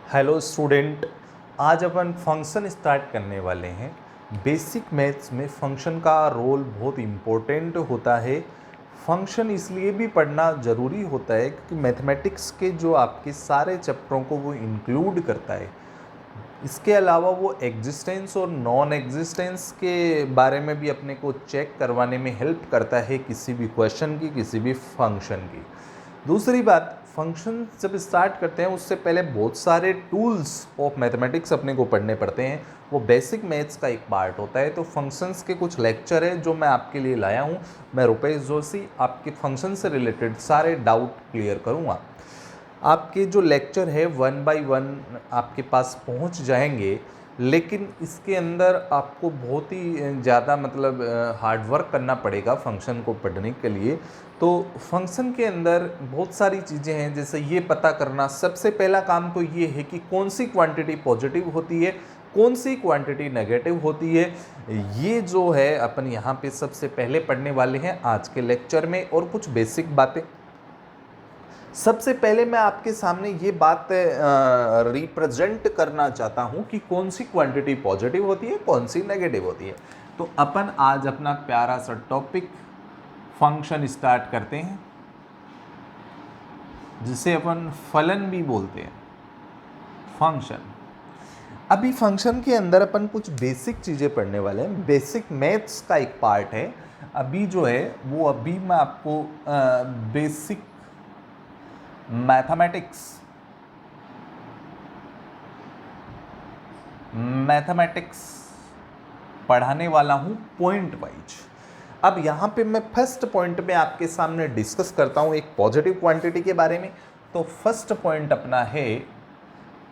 Hello student, आज अपन function start करने वाले हैं। बेसिक मैथ्स में फंक्शन का रोल बहुत इम्पोर्टेंट होता है। फंक्शन इसलिए भी पढ़ना ज़रूरी होता है क्योंकि मैथमेटिक्स के जो आपके सारे चैप्टरों को वो इंक्लूड करता है। इसके अलावा वो एग्जिस्टेंस और नॉन एग्जिस्टेंस के बारे में भी अपने को चेक करवाने में हेल्प करता है, किसी भी क्वेश्चन की, किसी भी फंक्शन की। दूसरी बात, फंक्शन जब स्टार्ट करते हैं उससे पहले बहुत सारे टूल्स ऑफ मैथमेटिक्स अपने को पढ़ने पड़ते हैं। वो बेसिक मैथ्स का एक पार्ट होता है। तो फंक्शंस के कुछ लेक्चर है जो मैं आपके लिए लाया हूँ। मैं रुपेश जोशी आपके फंक्शन से रिलेटेड सारे डाउट क्लियर करूँगा। आपके जो लेक्चर है 1 बाय 1 आपके पास पहुंच जाएंगे, लेकिन इसके अंदर आपको बहुत ही ज़्यादा हार्ड वर्क करना पड़ेगा फंक्शन को पढ़ने के लिए। तो फंक्शन के अंदर बहुत सारी चीज़ें हैं, जैसे ये पता करना। सबसे पहला काम तो ये है कि कौन सी क्वांटिटी पॉजिटिव होती है, कौन सी क्वांटिटी नेगेटिव होती है। ये जो है अपन यहाँ पे सबसे पहले पढ़ने वाले हैं आज के लेक्चर में, और कुछ बेसिक बातें। सबसे पहले मैं आपके सामने ये बात रिप्रेजेंट करना चाहता हूं कि कौन सी क्वांटिटी पॉजिटिव होती है, कौन सी नेगेटिव होती है। तो अपन आज अपना प्यारा सा टॉपिक फंक्शन स्टार्ट करते हैं, जिसे अपन फलन भी बोलते हैं, फंक्शन। अभी फंक्शन के अंदर अपन कुछ बेसिक चीज़ें पढ़ने वाले हैं। बेसिक मैथ्स का एक पार्ट है अभी जो है वो। अभी मैं आपको बेसिक मैथमेटिक्स पढ़ाने वाला हूं पॉइंट वाइज। अब यहां पे मैं फर्स्ट पॉइंट में आपके सामने डिस्कस करता हूं एक पॉजिटिव क्वांटिटी के बारे में। तो फर्स्ट पॉइंट अपना है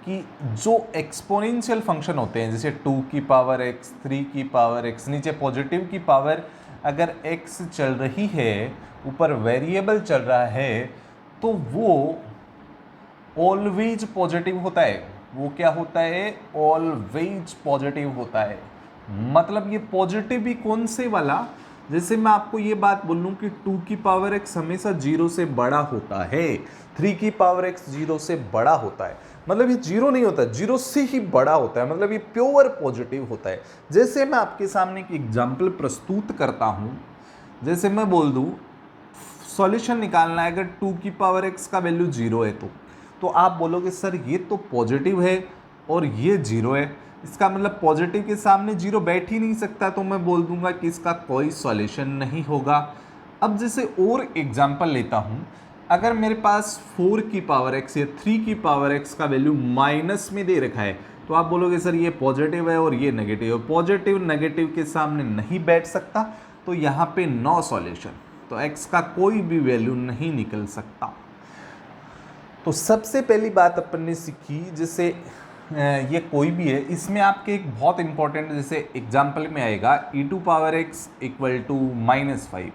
कि जो एक्सपोनेंशियल फंक्शन होते हैं, जैसे 2 की पावर x, 3 की पावर x, नीचे पॉजिटिव की पावर अगर x चल रही है, ऊपर वेरिएबल चल रहा है, तो वो ऑलवेज पॉजिटिव होता है। वो क्या होता है? ऑलवेज पॉजिटिव होता है। मतलब ये पॉजिटिव भी कौन से वाला? जैसे मैं आपको ये बात बोलूं कि 2 की पावर x हमेशा 0 से बड़ा होता है, 3 की पावर x 0 से बड़ा होता है, मतलब ये 0 नहीं होता, 0 से ही बड़ा होता है, मतलब ये प्योर पॉजिटिव होता है। जैसे मैं आपके सामने एक एग्जाम्पल प्रस्तुत करता हूं, जैसे मैं बोल दूं सॉल्यूशन निकालना है, अगर 2 की पावर x का वैल्यू 0 है तो आप बोलोगे सर ये तो पॉजिटिव है और ये 0 है, इसका मतलब पॉजिटिव के सामने 0 बैठ ही नहीं सकता। तो मैं बोल दूंगा कि इसका कोई सॉल्यूशन नहीं होगा। अब जैसे और एग्जांपल लेता हूं, अगर मेरे पास 4 की पावर x या 3 की पावर x का वैल्यू माइनस में दे रखा है, तो आप बोलोगे सर ये पॉजिटिव है और ये नेगेटिव है। पॉजिटिव नेगेटिव के सामने नहीं बैठ सकता, तो यहाँ पे नो सॉल्यूशन, तो x का कोई भी वैल्यू नहीं निकल सकता। तो सबसे पहली बात अपन ने सीखी, जैसे ये कोई भी है, इसमें आपके एक बहुत इंपॉर्टेंट, जैसे एग्जाम्पल में आएगा e to power x equal to -5।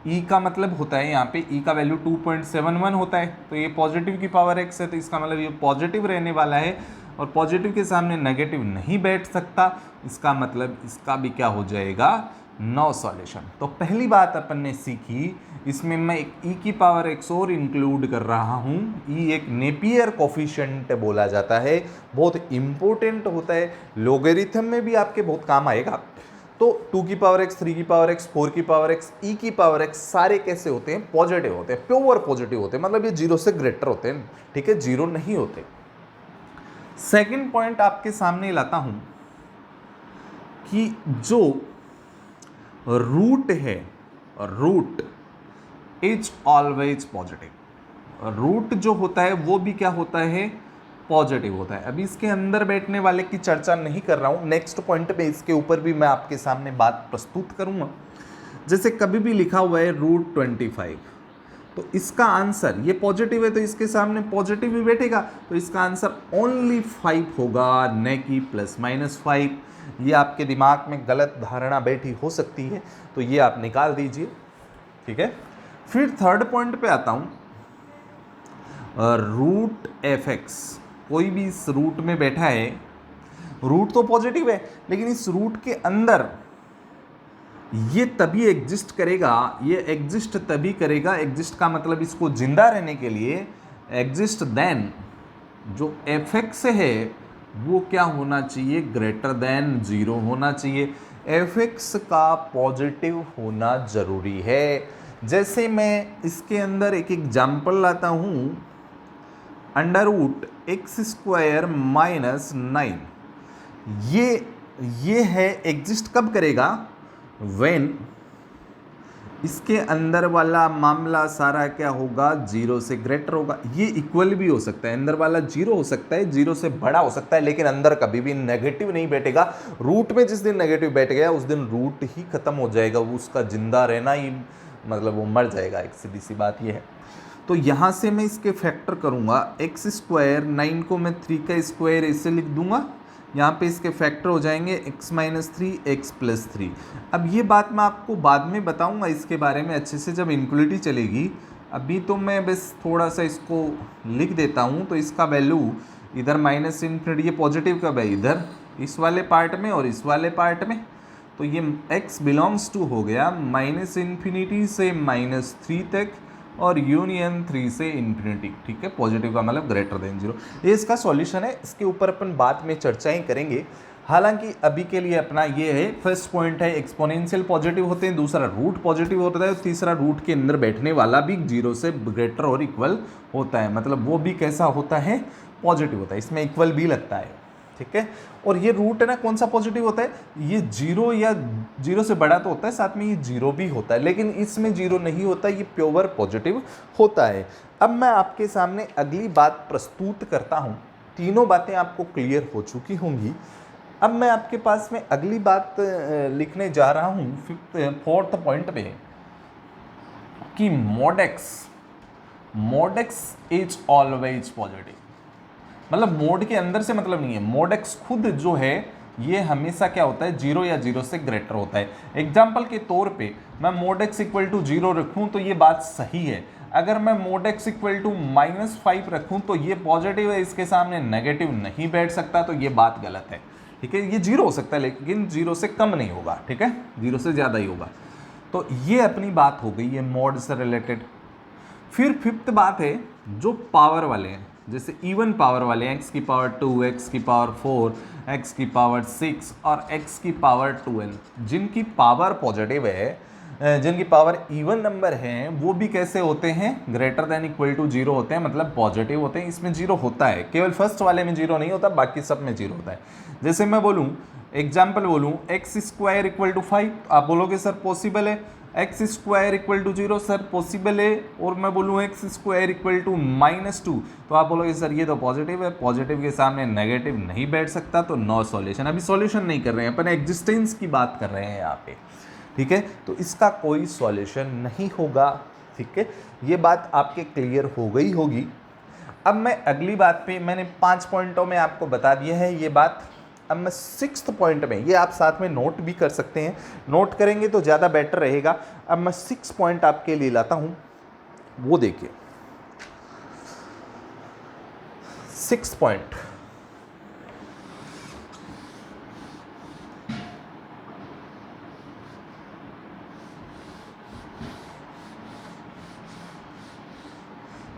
e का मतलब होता है यहाँ पे, e का वैल्यू 2.71 होता है, तो ये पॉजिटिव की पावर x है, तो इसका मतलब ये पॉजिटिव रहने वाला है, और पॉजिटिव के सामने नेगेटिव नहीं बैठ सकता। इसका मतलब इसका भी क्या हो जाएगा? No solution. तो पहली बात अपन ने सीखी, इसमें मैं एक e की पावर x और इंक्लूड कर रहा हूँ। e एक नेपियर कोफिशिएंट बोला जाता है, बहुत इंपॉर्टेंट होता है, लोगरिथम में भी आपके बहुत काम आएगा। तो 2 की पावर x, 3 की पावर x, 4 की पावर x, e की पावर x सारे कैसे होते हैं? पॉजिटिव होते हैं, प्योर पॉजिटिव होते हैं, मतलब ये 0 से ग्रेटर होते हैं, ठीक है, 0 नहीं होते। सेकेंड पॉइंट आपके सामने लाता हूं कि जो रूट है, root is always positive. Root जो होता है वो भी क्या होता है? पॉजिटिव होता है। अभी इसके अंदर बैठने वाले की चर्चा नहीं कर रहा हूं, नेक्स्ट पॉइंट पे इसके ऊपर भी मैं आपके सामने बात प्रस्तुत करूंगा। जैसे कभी भी लिखा हुआ है √25, तो इसका आंसर, ये पॉजिटिव है तो इसके सामने पॉजिटिव भी बैठेगा, तो इसका आंसर ओनली 5 होगा, न कि +-5। ये आपके दिमाग में गलत धारणा बैठी हो सकती है, तो ये आप निकाल दीजिए, ठीक है। फिर थर्ड पॉइंट पे आता हूं, √f(x), कोई भी इस रूट में बैठा है, रूट तो पॉजिटिव है, लेकिन इस रूट के अंदर ये तभी एग्जिस्ट करेगा, ये एग्जिस्ट तभी करेगा, एग्जिस्ट का मतलब इसको जिंदा रहने के लिए, एग्जिस्ट देन जो एफ एक्स है वो क्या होना चाहिए, ग्रेटर देन 0 होना चाहिए। एफ एक्स का पॉजिटिव होना जरूरी है। जैसे मैं इसके अंदर एक एग्जाम्पल लाता हूँ, under root x square minus 9, ये है एग्जिस्ट कब करेगा, व्हेन इसके अंदर वाला मामला सारा क्या होगा, 0 से ग्रेटर होगा। ये इक्वल भी हो सकता है, अंदर वाला 0 हो सकता है, 0 से बड़ा हो सकता है, लेकिन अंदर कभी भी नेगेटिव नहीं बैठेगा। रूट में जिस दिन नेगेटिव बैठ गया उस दिन रूट ही खत्म हो जाएगा, वो उसका जिंदा रहना ही मतलब वो मर जाएगा। एक सीधी सी बात ये है। तो यहाँ से मैं इसके फैक्टर करूँगा, एक्स स्क्वायर 9 को मैं 3 का स्क्वायर ऐसे लिख दूंगा, यहाँ पे इसके फैक्टर हो जाएंगे x माइनस 3 एक्स प्लस 3। अब ये बात मैं आपको बाद में बताऊंगा इसके बारे में अच्छे से जब इनक्वलिटी चलेगी। अभी तो मैं बस थोड़ा सा इसको लिख देता हूँ। तो इसका वैल्यू इधर माइनस इन्फिनिटी, ये पॉजिटिव कब है, इधर इस वाले पार्ट में और इस वाले पार्ट में। तो ये x बिलोंग्स टू हो गया माइनस इन्फिनिटी से माइनस 3 तक और यूनियन 3 से इन्फिनिटी। ठीक है, पॉजिटिव का मतलब ग्रेटर देन 0। ये इसका सॉल्यूशन है, इसके ऊपर अपन बाद में चर्चाएं करेंगे। हालांकि अभी के लिए अपना ये है, फर्स्ट पॉइंट है एक्सपोनेंशियल पॉजिटिव होते हैं, दूसरा रूट पॉजिटिव होता है, तीसरा रूट के अंदर बैठने वाला भी 0 से ग्रेटर और इक्वल होता है, मतलब वो भी कैसा होता है, पॉजिटिव होता है, इसमें इक्वल भी लगता है। ठीक है, और ये रूट है ना, कौन सा पॉजिटिव होता है, ये 0 या 0 से बड़ा तो होता है, साथ में ये 0 भी होता है, लेकिन इसमें 0 नहीं होता, ये प्योर पॉजिटिव होता है। अब मैं आपके सामने अगली बात प्रस्तुत करता हूँ। तीनों बातें आपको क्लियर हो चुकी होंगी। अब मैं आपके पास में अगली बात लिखने जा रहा हूँ फोर्थ पॉइंट पे, कि mod x is always positive. मतलब मोड के अंदर से मतलब नहीं है, mod x खुद जो है ये हमेशा क्या होता है, 0 या 0 से ग्रेटर होता है। एग्जाम्पल के तौर पे मैं mod x इक्वल टू 0 रखूँ तो ये बात सही है। अगर मैं mod x इक्वल टू -5 रखूँ तो ये पॉजिटिव है, इसके सामने नेगेटिव नहीं बैठ सकता, तो ये बात गलत है। ठीक है, ये 0 हो सकता है लेकिन 0 से कम नहीं होगा। ठीक है, 0 से ज़्यादा ही होगा। तो ये अपनी बात हो गई है मोड से रिलेटेड। फिर फिफ्थ बात है जो पावर वाले हैं, जैसे इवन पावर वाले हैं, x की पावर 2, x की पावर 4, x की पावर 6 और x की पावर 2n, जिनकी पावर पॉजिटिव है, जिनकी पावर इवन नंबर हैं, वो भी कैसे होते हैं, ग्रेटर देन इक्वल टू 0 होते हैं, मतलब पॉजिटिव होते हैं। इसमें 0 होता है, केवल फर्स्ट वाले में 0 नहीं होता, बाकी सब में 0 होता है। जैसे मैं बोलूँ, एग्जाम्पल बोलूँ, एक्स स्क्वायर इक्वल टू 5, आप बोलोगे सर पॉसिबल है। X square equal to 0, sir possible है। और मैं बोलूँ एक्स स्क्वायर इक्वल टू -2, तो आप बोलोगे सर ये तो पॉजिटिव है, पॉजिटिव के सामने नेगेटिव नहीं बैठ सकता, तो नो सॉल्यूशन। अभी सॉल्यूशन नहीं कर रहे हैं अपन, एग्जिस्टेंस की बात कर रहे हैं यहाँ पे। ठीक है, तो इसका कोई सॉल्यूशन नहीं होगा। ठीक है, ये बात आपके क्लियर हो गई होगी। अब मैं अगली बात पे, मैंने 5 पॉइंटों में आपको बता दिया है ये बात। अब मैं 6th पॉइंट में, ये आप साथ में नोट भी कर सकते हैं, नोट करेंगे तो ज़्यादा बेटर रहेगा। अब मैं 6 पॉइंट आपके लिए लाता हूँ, वो देखिए 6 पॉइंट।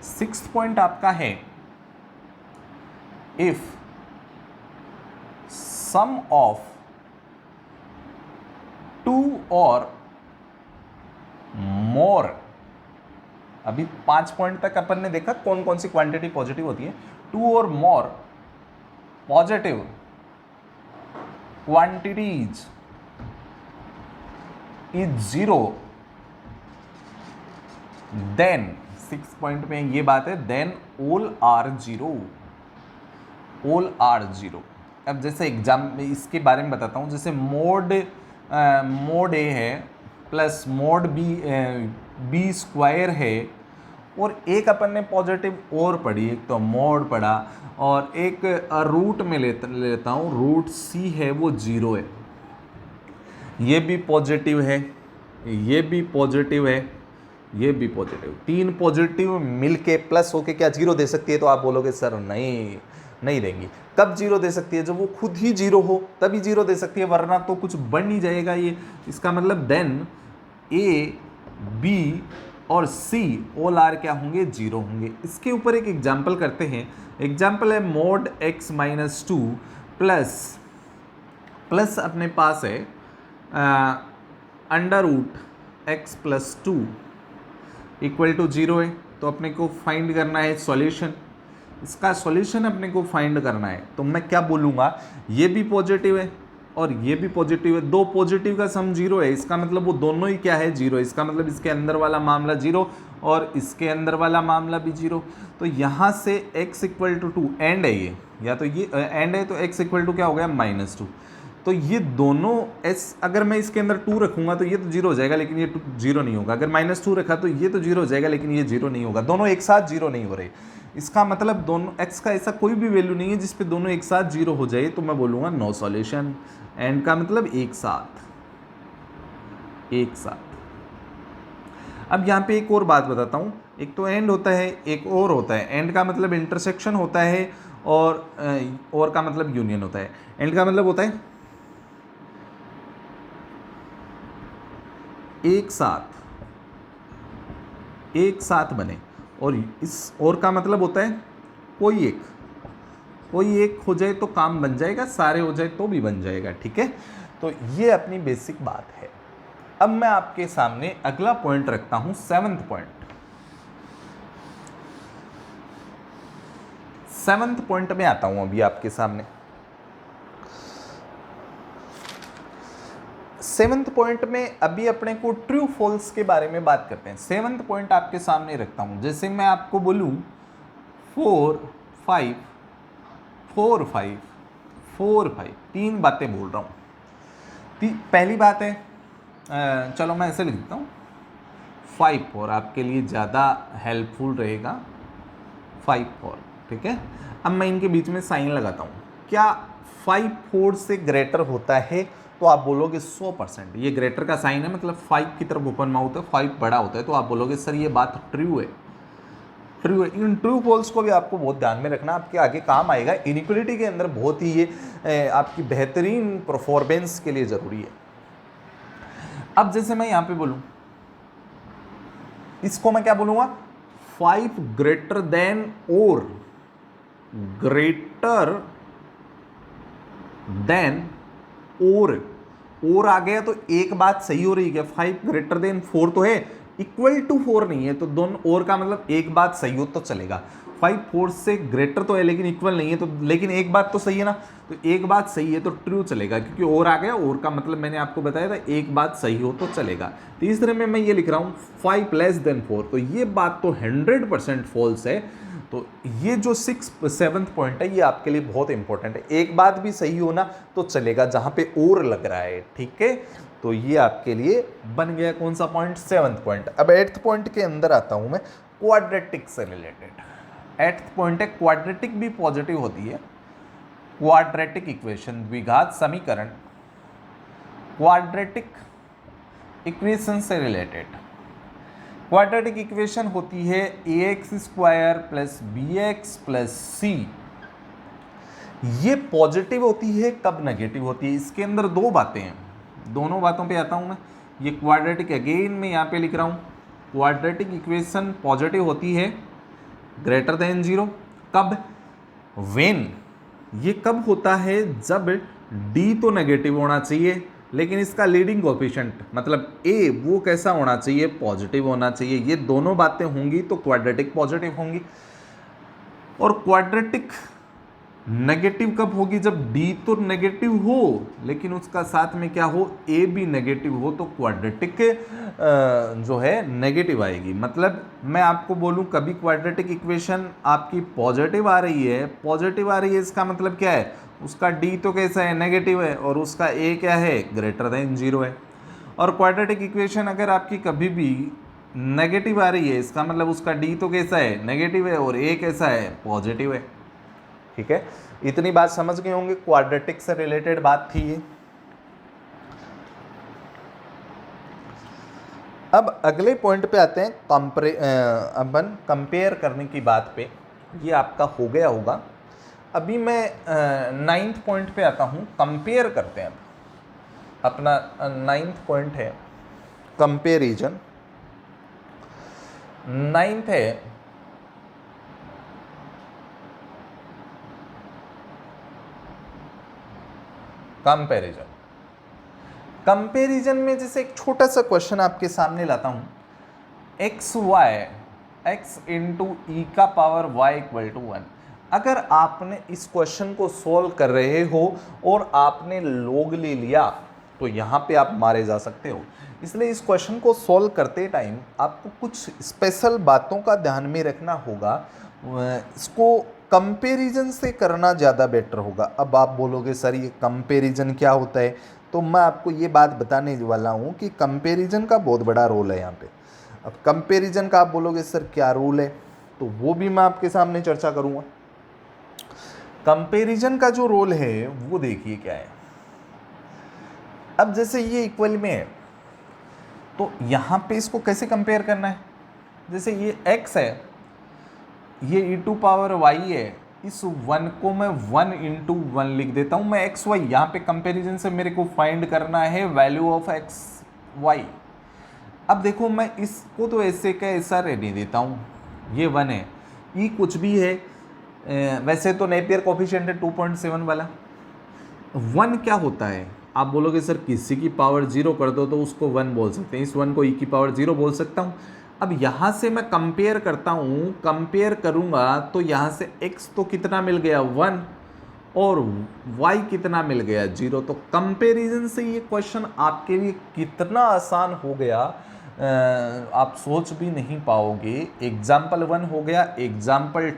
सिक्स्थ पॉइंट आपका है, इफ सम ऑफ 2 और मोर। अभी 5 पॉइंट तक अपन ने देखा कौन कौन सी क्वांटिटी पॉजिटिव होती है। 2 और more positive quantities is 0, then 6 point में ये बात है, then all are 0, all are 0। अब जैसे एग्जाम इसके बारे में बताता हूँ, जैसे मोड ए है प्लस मोड बी स्क्वायर है, और एक अपन ने पॉजिटिव और पढ़ी, एक तो मोड पढ़ा, और एक रूट में लेता हूँ, रूट सी है वो 0 है, ये भी पॉजिटिव है, ये भी पॉजिटिव है, ये भी पॉजिटिव। 3 पॉजिटिव मिलके प्लस होके क्या 0 दे सकती है, तो आप बोलोगे सर नहीं देंगी। कब 0 दे सकती है, जब वो खुद ही 0 हो तभी 0 दे सकती है, वरना तो कुछ बन नहीं जाएगा ये। इसका मतलब देन ए बी और C ऑल आर क्या होंगे, 0 होंगे। इसके ऊपर एक एग्जाम्पल करते हैं। एग्जाम्पल है mod x माइनस 2 प्लस अपने पास है under root x plus 2 equal to 0 है। तो अपने को फाइंड करना है सॉल्यूशन, इसका सॉल्यूशन अपने को फाइंड करना है। तो मैं क्या बोलूँगा, ये भी पॉजिटिव है और ये भी पॉजिटिव है, दो पॉजिटिव का सम 0 है, इसका मतलब वो दोनों ही क्या है, 0। इसका मतलब इसके अंदर वाला मामला 0 और इसके अंदर वाला मामला भी 0। तो यहाँ से x इक्वल टू 2 एंड है ये, या तो ये एंड है, तो x इक्वल टू क्या हो गया, -2। तो ये दोनों s, अगर मैं इसके अंदर 2 रखूंगा तो ये तो 0 हो जाएगा, लेकिन ये 0 नहीं होगा। अगर -2 रखा तो ये तो 0 हो जाएगा, लेकिन ये 0 नहीं होगा। दोनों एक साथ 0 नहीं हो रहे। इसका मतलब दोनों x का ऐसा कोई भी वैल्यू नहीं है जिस पे दोनों एक साथ 0 हो जाए, तो मैं बोलूँगा नो सॉल्यूशन। एंड का मतलब एक साथ। अब यहाँ पे एक और बात बताता हूँ। एक तो एंड होता है, एक और होता है। एंड का मतलब इंटरसेक्शन होता है और का मतलब यूनियन होता है। एंड का मतलब होता है एक साथ बने, और इस और का मतलब होता है कोई एक हो जाए तो काम बन जाएगा, सारे हो जाए तो भी बन जाएगा। ठीक है, तो ये अपनी बेसिक बात है। अब मैं आपके सामने अगला पॉइंट रखता हूं, 7th पॉइंट में आता हूं अभी आपके सामने। 7th पॉइंट में अभी अपने को ट्रू फॉल्स के बारे में बात करते हैं। 7th पॉइंट आपके सामने रखता हूं। जैसे मैं आपको बोलूं 4 5 4 5 4 5, 3 बातें बोल रहा हूं। पहली बात है, चलो मैं ऐसे लिख देता हूँ 5 4, आपके लिए ज़्यादा हेल्पफुल रहेगा 5 4। ठीक है, अब मैं इनके बीच में साइन लगाता हूँ। क्या 5 4 से ग्रेटर होता है? तो आप बोलोगे 100%। ये ग्रेटर का साइन है, मतलब 5 की तरफ ओपन माउथ है, 5 बड़ा होता है। तो आप बोलोगे सर ये बात ट्रू है। इन ट्रू फॉल्स को भी आपको बहुत ध्यान में रखना, आपके आगे काम आएगा। इनइक्वलिटी के अंदर बहुत ही ये आपकी बेहतरीन परफॉर्मेंस के लिए ज़रूरी है। अब जैसे मैं यहाँ पे बोलूँ, इसको मैं क्या बोलूँगा, 5 ग्रेटर देन और आ गया तो एक बात सही हो रही है। 5 ग्रेटर देन 4 तो है, इक्वल टू 4 नहीं है। तो दोनों और का मतलब एक बात सही हो तो चलेगा। 5 4 से ग्रेटर तो है लेकिन इक्वल नहीं है, तो लेकिन एक बात तो सही है ना। तो एक बात सही है तो ट्रू चलेगा, क्योंकि और आ गया। और का मतलब मैंने आपको बताया था एक बात सही हो तो चलेगा। तीसरे में मैं ये लिख रहा हूँ 5 लेस देन 4, तो ये बात तो 100% फॉल्स है। तो ये जो 7th पॉइंट है ये आपके लिए बहुत इंपॉर्टेंट है। एक बात भी सही हो ना तो चलेगा, जहां पे और लग रहा है। ठीक है, तो ये आपके लिए बन गया कौन सा पॉइंट, 7th पॉइंट। अब 8th पॉइंट के अंदर आता हूं मैं, क्वाड्रेटिक से रिलेटेड। 8th पॉइंट है, क्वाड्रेटिक भी पॉजिटिव होती है। क्वाड्रेटिक इक्वेशन, द्विघात समीकरण, क्वाड्रेटिक इक्वेशन से रिलेटेड। क्वाड्रेटिक इक्वेशन होती है ax² plus bx plus c। ये पॉजिटिव होती है, कब नेगेटिव होती है? इसके अंदर दो बातें हैं, दोनों बातों पे आता हूं मैं। ये क्वाड्रेटिक अगेन मैं यहाँ पे लिख रहा हूँ, क्वाड्रेटिक इक्वेशन पॉजिटिव होती है ग्रेटर देन 0। कब? व्हेन। ये कब होता है? जब d तो नेगेटिव होना चाहिए लेकिन इसका लीडिंग कोएफिशिएंट मतलब a वो कैसा होना चाहिए, पॉजिटिव होना चाहिए। ये दोनों बातें होंगी तो क्वाड्रेटिक पॉजिटिव होंगी। और क्वाड्रेटिक नेगेटिव कब होगी? जब d तो नेगेटिव हो लेकिन उसका साथ में क्या हो, a भी नेगेटिव हो, तो क्वाड्रेटिक जो है नेगेटिव आएगी। मतलब मैं आपको बोलूं कभी क्वाड्रेटिक इक्वेशन आपकी पॉजिटिव आ रही है, इसका मतलब क्या है, उसका d तो कैसा है, नेगेटिव है, और उसका a क्या है, ग्रेटर देन 0 है। और क्वाड्रेटिक इक्वेशन अगर आपकी कभी भी नेगेटिव आ रही है, इसका मतलब उसका d तो कैसा है, नेगेटिव है, और a कैसा है, पॉजिटिव है। ठीक है, इतनी बात समझ गए होंगे, क्वाड्रेटिक से रिलेटेड बात थी ये। अब अगले पॉइंट पे आते हैं, अपन कंपेयर करने की बात पे। ये आपका हो गया होगा। अभी मैं 9th पॉइंट पे आता हूँ, कंपेयर करते हैं। अब अपना 9th पॉइंट है कंपेरिजन। नाइन्थ है कंपैरिजन। कंपैरिजन में जैसे एक छोटा सा क्वेश्चन आपके सामने लाता हूं, एक्स वाई एक्स इंटू ई का पावर वाई इक्वल टू 1। अगर आपने इस क्वेश्चन को सॉल्व कर रहे हो और आपने लॉग ले लिया तो यहाँ पे आप मारे जा सकते हो। इसलिए इस क्वेश्चन को सॉल्व करते टाइम आपको कुछ स्पेशल बातों का ध्यान में रखना होगा। इसको कंपैरिजन से करना ज़्यादा बेटर होगा। अब आप बोलोगे सर ये कंपैरिजन क्या होता है, तो मैं आपको ये बात बताने वाला हूँ कि कंपैरिजन का बहुत बड़ा रोल है यहाँ पे। अब कंपैरिजन का आप बोलोगे सर क्या रोल है, तो वो भी मैं आपके सामने चर्चा करूँगा। कंपैरिजन का जो रोल है वो देखिए क्या है। अब जैसे ये इक्वल में है तो यहाँ पे इसको कैसे कंपेयर करना है, जैसे ये x है, ये e टू पावर y है, इस 1 को मैं 1 इंटू 1 लिख देता हूँ मैं x y। यहाँ पे कंपैरिजन से मेरे को फाइंड करना है वैल्यू ऑफ x y। अब देखो मैं इसको तो ऐसे का ऐसा रहने देता हूँ, ये 1 है, e कुछ भी है, वैसे तो नेपियर कोफिशिएंट है 2.7 वाला। 1 क्या होता है, आप बोलोगे सर किसी की पावर 0 कर दो तो उसको 1 बोल सकते हैं, इस 1 को e की पावर 0 बोल सकता हूँ। अब यहाँ से मैं कंपेयर करता हूँ, कंपेयर करूँगा तो यहाँ से x तो कितना मिल गया 1 और y कितना मिल गया 0। तो कंपैरिजन से ये क्वेश्चन आपके लिए कितना आसान हो गया आप सोच भी नहीं पाओगे। एग्जाम्पल 1 हो गया, एग्जाम्पल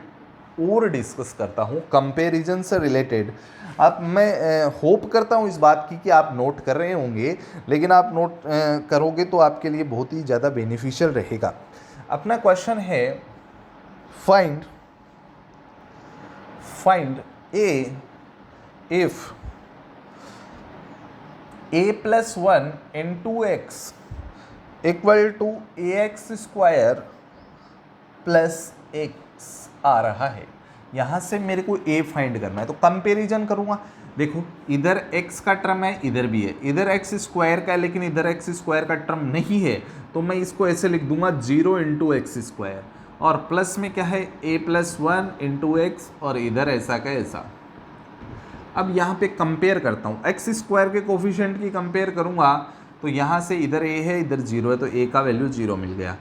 और डिस्कस करता हूँ कंपैरिजन से रिलेटेड। अब मैं होप करता हूँ इस बात की कि आप नोट कर रहे होंगे, लेकिन आप नोट करोगे तो आपके लिए बहुत ही ज़्यादा बेनिफिशियल रहेगा। अपना क्वेश्चन है find a if a plus 1 into x equal to a x square plus x आ रहा है। यहाँ से मेरे को a फाइंड करना है तो कंपैरिजन करूँगा। देखो इधर x का टर्म है, इधर भी है, इधर x स्क्वायर का है लेकिन इधर x स्क्वायर का टर्म नहीं है, तो मैं इसको ऐसे लिख दूंगा 0 इंटू एक्स स्क्वायर, और प्लस में क्या है a प्लस 1 इंटू एक्स, और इधर ऐसा का ऐसा। अब यहाँ पे कंपेयर करता हूँ, एक्स स्क्वायर के कोफिशिएंट की कंपेयर करूँगा तो यहाँ से इधर a है इधर 0 है तो a का वैल्यू 0 मिल गया,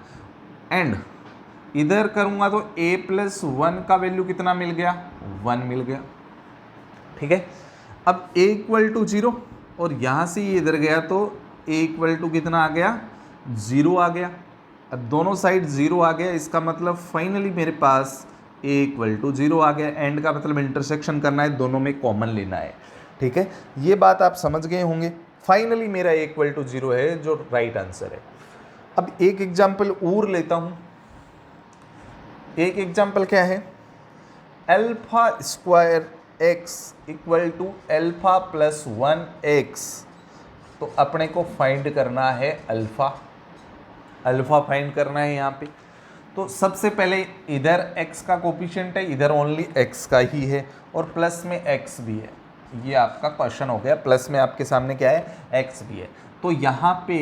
एंड इधर करूँगा तो a प्लस 1 का वैल्यू कितना मिल गया 1 मिल गया। ठीक है, अब a इक्वल टू 0 और यहाँ से ये इधर गया तो a इक्वल टू कितना आ गया 0 आ गया। अब दोनों साइड 0 आ गया, इसका मतलब फाइनली मेरे पास a इक्वल टू 0 आ गया। एंड का मतलब इंटरसेक्शन करना है, दोनों में कॉमन लेना है। ठीक है, ये बात आप समझ गए होंगे। फाइनली मेरा a इक्वल टू 0 है जो राइट आंसर है। अब एक एग्जाम्पल और लेता हूँ। एक एग्जाम्पल क्या है, alpha square x equal to alpha plus 1 x. तो अपने को फाइंड करना है अल्फा, अल्फा फाइंड करना है यहाँ पे। तो सबसे पहले इधर x का कोफिशिएंट है, इधर ओनली x का ही है, और प्लस में x भी है। ये आपका क्वेश्चन हो गया, प्लस में आपके सामने क्या है x भी है। तो यहाँ पे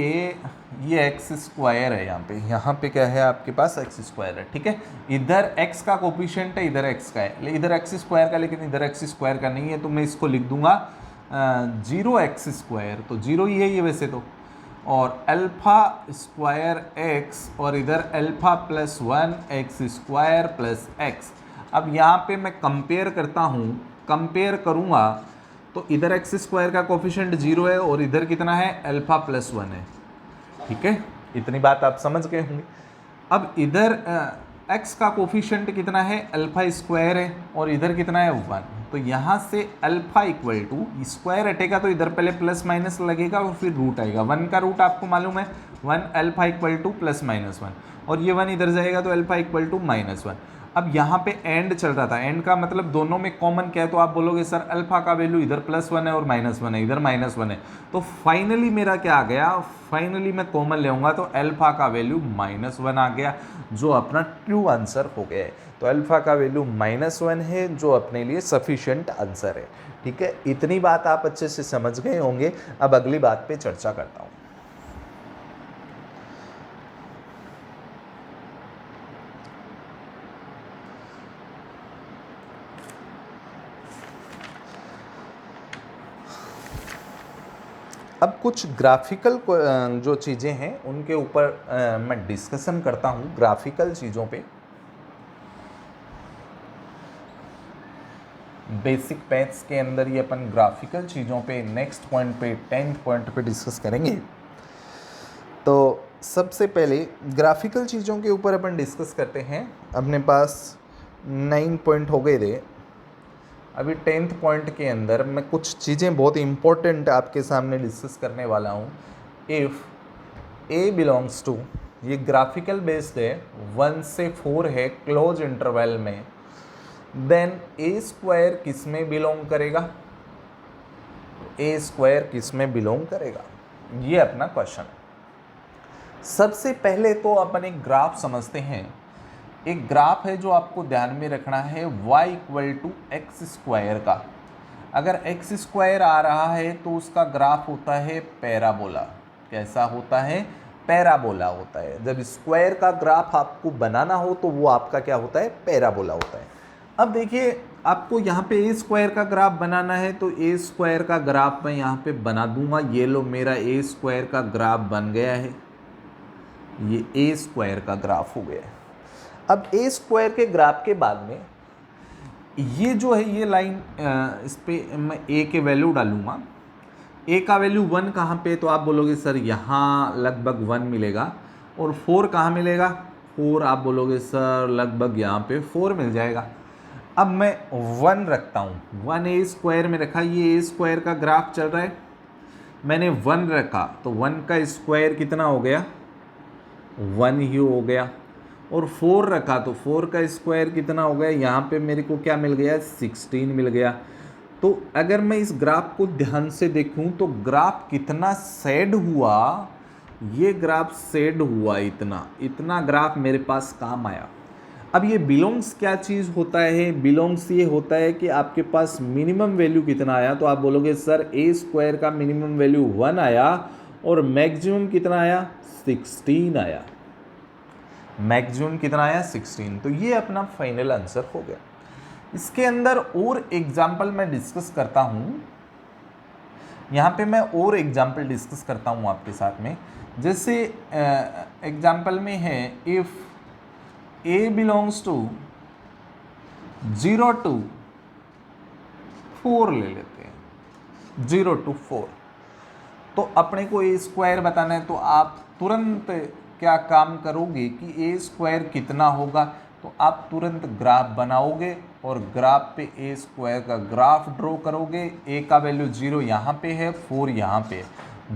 ये एक्स स्क्वायर है, यहाँ पे क्या है आपके पास एक्स स्क्वायर है। ठीक है, इधर x का कोफिशिएंट है, इधर x का है, इधर एक्स स्क्वायर का, लेकिन इधर एक्स स्क्वायर का नहीं है, तो मैं इसको लिख दूंगा 0x स्क्वायर। तो 0 ही है ये वैसे तो, और अल्फा स्क्वायर एक्स, और इधर alpha plus 1 x square plus x. अब यहाँ पे मैं कंपेयर करता हूँ, कंपेयर करूँगा तो इधर एक्स स्क्वायर का कोफिशिएंट 0 है और इधर कितना है अल्फा प्लस 1 है। ठीक है, इतनी बात आप समझ गए होंगे। अब इधर x का कोफिशिएंट कितना है अल्फा स्क्वायर है और इधर कितना है 1, तो यहाँ से अल्फा इक्वल टू स्क्वायर हटेगा तो इधर पहले प्लस माइनस लगेगा और फिर रूट आएगा। 1 का रूट आपको मालूम है 1, alpha equal two plus minus 1, और ये 1 इधर जाएगा तो अल्फा इक्वल टू माइनस 1। अब यहाँ पे एंड चल रहा था, एंड का मतलब दोनों में कॉमन क्या है, तो आप बोलोगे सर अल्फा का वैल्यू इधर प्लस 1 है और माइनस 1 है, इधर माइनस 1 है। तो फाइनली मेरा क्या आ गया, फाइनली मैं कॉमन लेऊंगा तो अल्फा का वैल्यू माइनस 1 आ गया, जो अपना ट्रू आंसर हो गया है। तो अल्फा का वैल्यू माइनस 1 है, जो अपने लिए सफिशिएंट आंसर है। ठीक है, इतनी बात आप अच्छे से समझ गए होंगे। अब अगली बात पे चर्चा करता हूँ। अब कुछ ग्राफिकल जो चीज़ें हैं उनके ऊपर मैं डिस्कशन करता हूँ, ग्राफिकल चीज़ों पे। बेसिक मैथ्स के अंदर ये अपन ग्राफिकल चीज़ों पे नेक्स्ट पॉइंट पे 10th पॉइंट पे डिस्कस करेंगे। तो सबसे पहले ग्राफिकल चीज़ों के ऊपर अपन डिस्कस करते हैं। अपने पास 9 पॉइंट हो गए थे, अभी 10th पॉइंट के अंदर मैं कुछ चीज़ें बहुत इंपॉर्टेंट आपके सामने डिस्कस करने वाला हूँ। इफ़ ए बिलोंग्स टू, ये ग्राफिकल बेस्ड है, 1 से 4 है क्लोज इंटरवल में, देन ए स्क्वायर किस में बिलोंग करेगा, ए स्क्वायर किस में बिलोंग करेगा, ये अपना क्वेश्चन है। सबसे पहले तो अपन एक ग्राफ समझते हैं। एक ग्राफ है जो आपको ध्यान में रखना है, y equal to x square का। अगर एक्स स्क्वायर आ रहा है तो उसका ग्राफ होता है पैराबोला। कैसा होता है? पैराबोला होता है। जब स्क्वायर का ग्राफ आपको बनाना हो तो वो आपका क्या होता है? पैराबोला होता है। अब देखिए, आपको यहाँ पे ए स्क्वायर का ग्राफ बनाना है तो ए स्क्वायर का ग्राफ मैं यहाँ पे बना दूंगा। ये लो, मेरा ए स्क्वायर का ग्राफ बन गया है, ये ए स्क्वायर का ग्राफ हो गया है। अब ए स्क्वायर के ग्राफ के बाद में ये जो है ये लाइन, इस पर मैं ए के वैल्यू डालूंगा। ए का वैल्यू 1 कहाँ पे? तो आप बोलोगे सर यहाँ लगभग 1 मिलेगा। और 4 कहाँ मिलेगा? 4 आप बोलोगे सर लगभग यहाँ पे 4 मिल जाएगा। अब मैं 1 रखता हूँ, 1 ए स्क्वायर में रखा, ये ए स्क्वायर का ग्राफ चल रहा है, मैंने 1 रखा तो 1 का स्क्वायर कितना हो गया? 1 ही हो गया। और 4 रखा तो 4 का स्क्वायर कितना हो गया? यहाँ पे मेरे को क्या मिल गया? 16 मिल गया। तो अगर मैं इस ग्राफ को ध्यान से देखूं तो ग्राफ कितना शेड हुआ, ये ग्राफ शेड हुआ, इतना ग्राफ मेरे पास काम आया। अब ये बिलोंग्स क्या चीज़ होता है? बिलोंग्स ये होता है कि आपके पास मिनिमम वैल्यू कितना आया। तो आप बोलोगे सर ए स्क्वायर का मिनिमम वैल्यू 1 आया और मैक्सिमम कितना आया? 16 आया। मैक्सिमम कितना आया? 16। तो ये अपना फाइनल आंसर हो गया। इसके अंदर और एग्जाम्पल मैं डिस्कस करता हूँ, यहाँ पे मैं और एग्जाम्पल डिस्कस करता हूँ आपके साथ में। जैसे एग्जाम्पल में है, if A belongs to 0 to 4 ले लेते हैं, 0 to 4। तो अपने को ए स्क्वायर बताना है तो आप तुरंत क्या काम करोगे कि ए स्क्वायर कितना होगा, तो आप तुरंत ग्राफ बनाओगे और ग्राफ पे ए स्क्वायर का ग्राफ ड्रॉ करोगे। ए का वैल्यू 0 यहाँ पे है, 4 यहाँ पे है।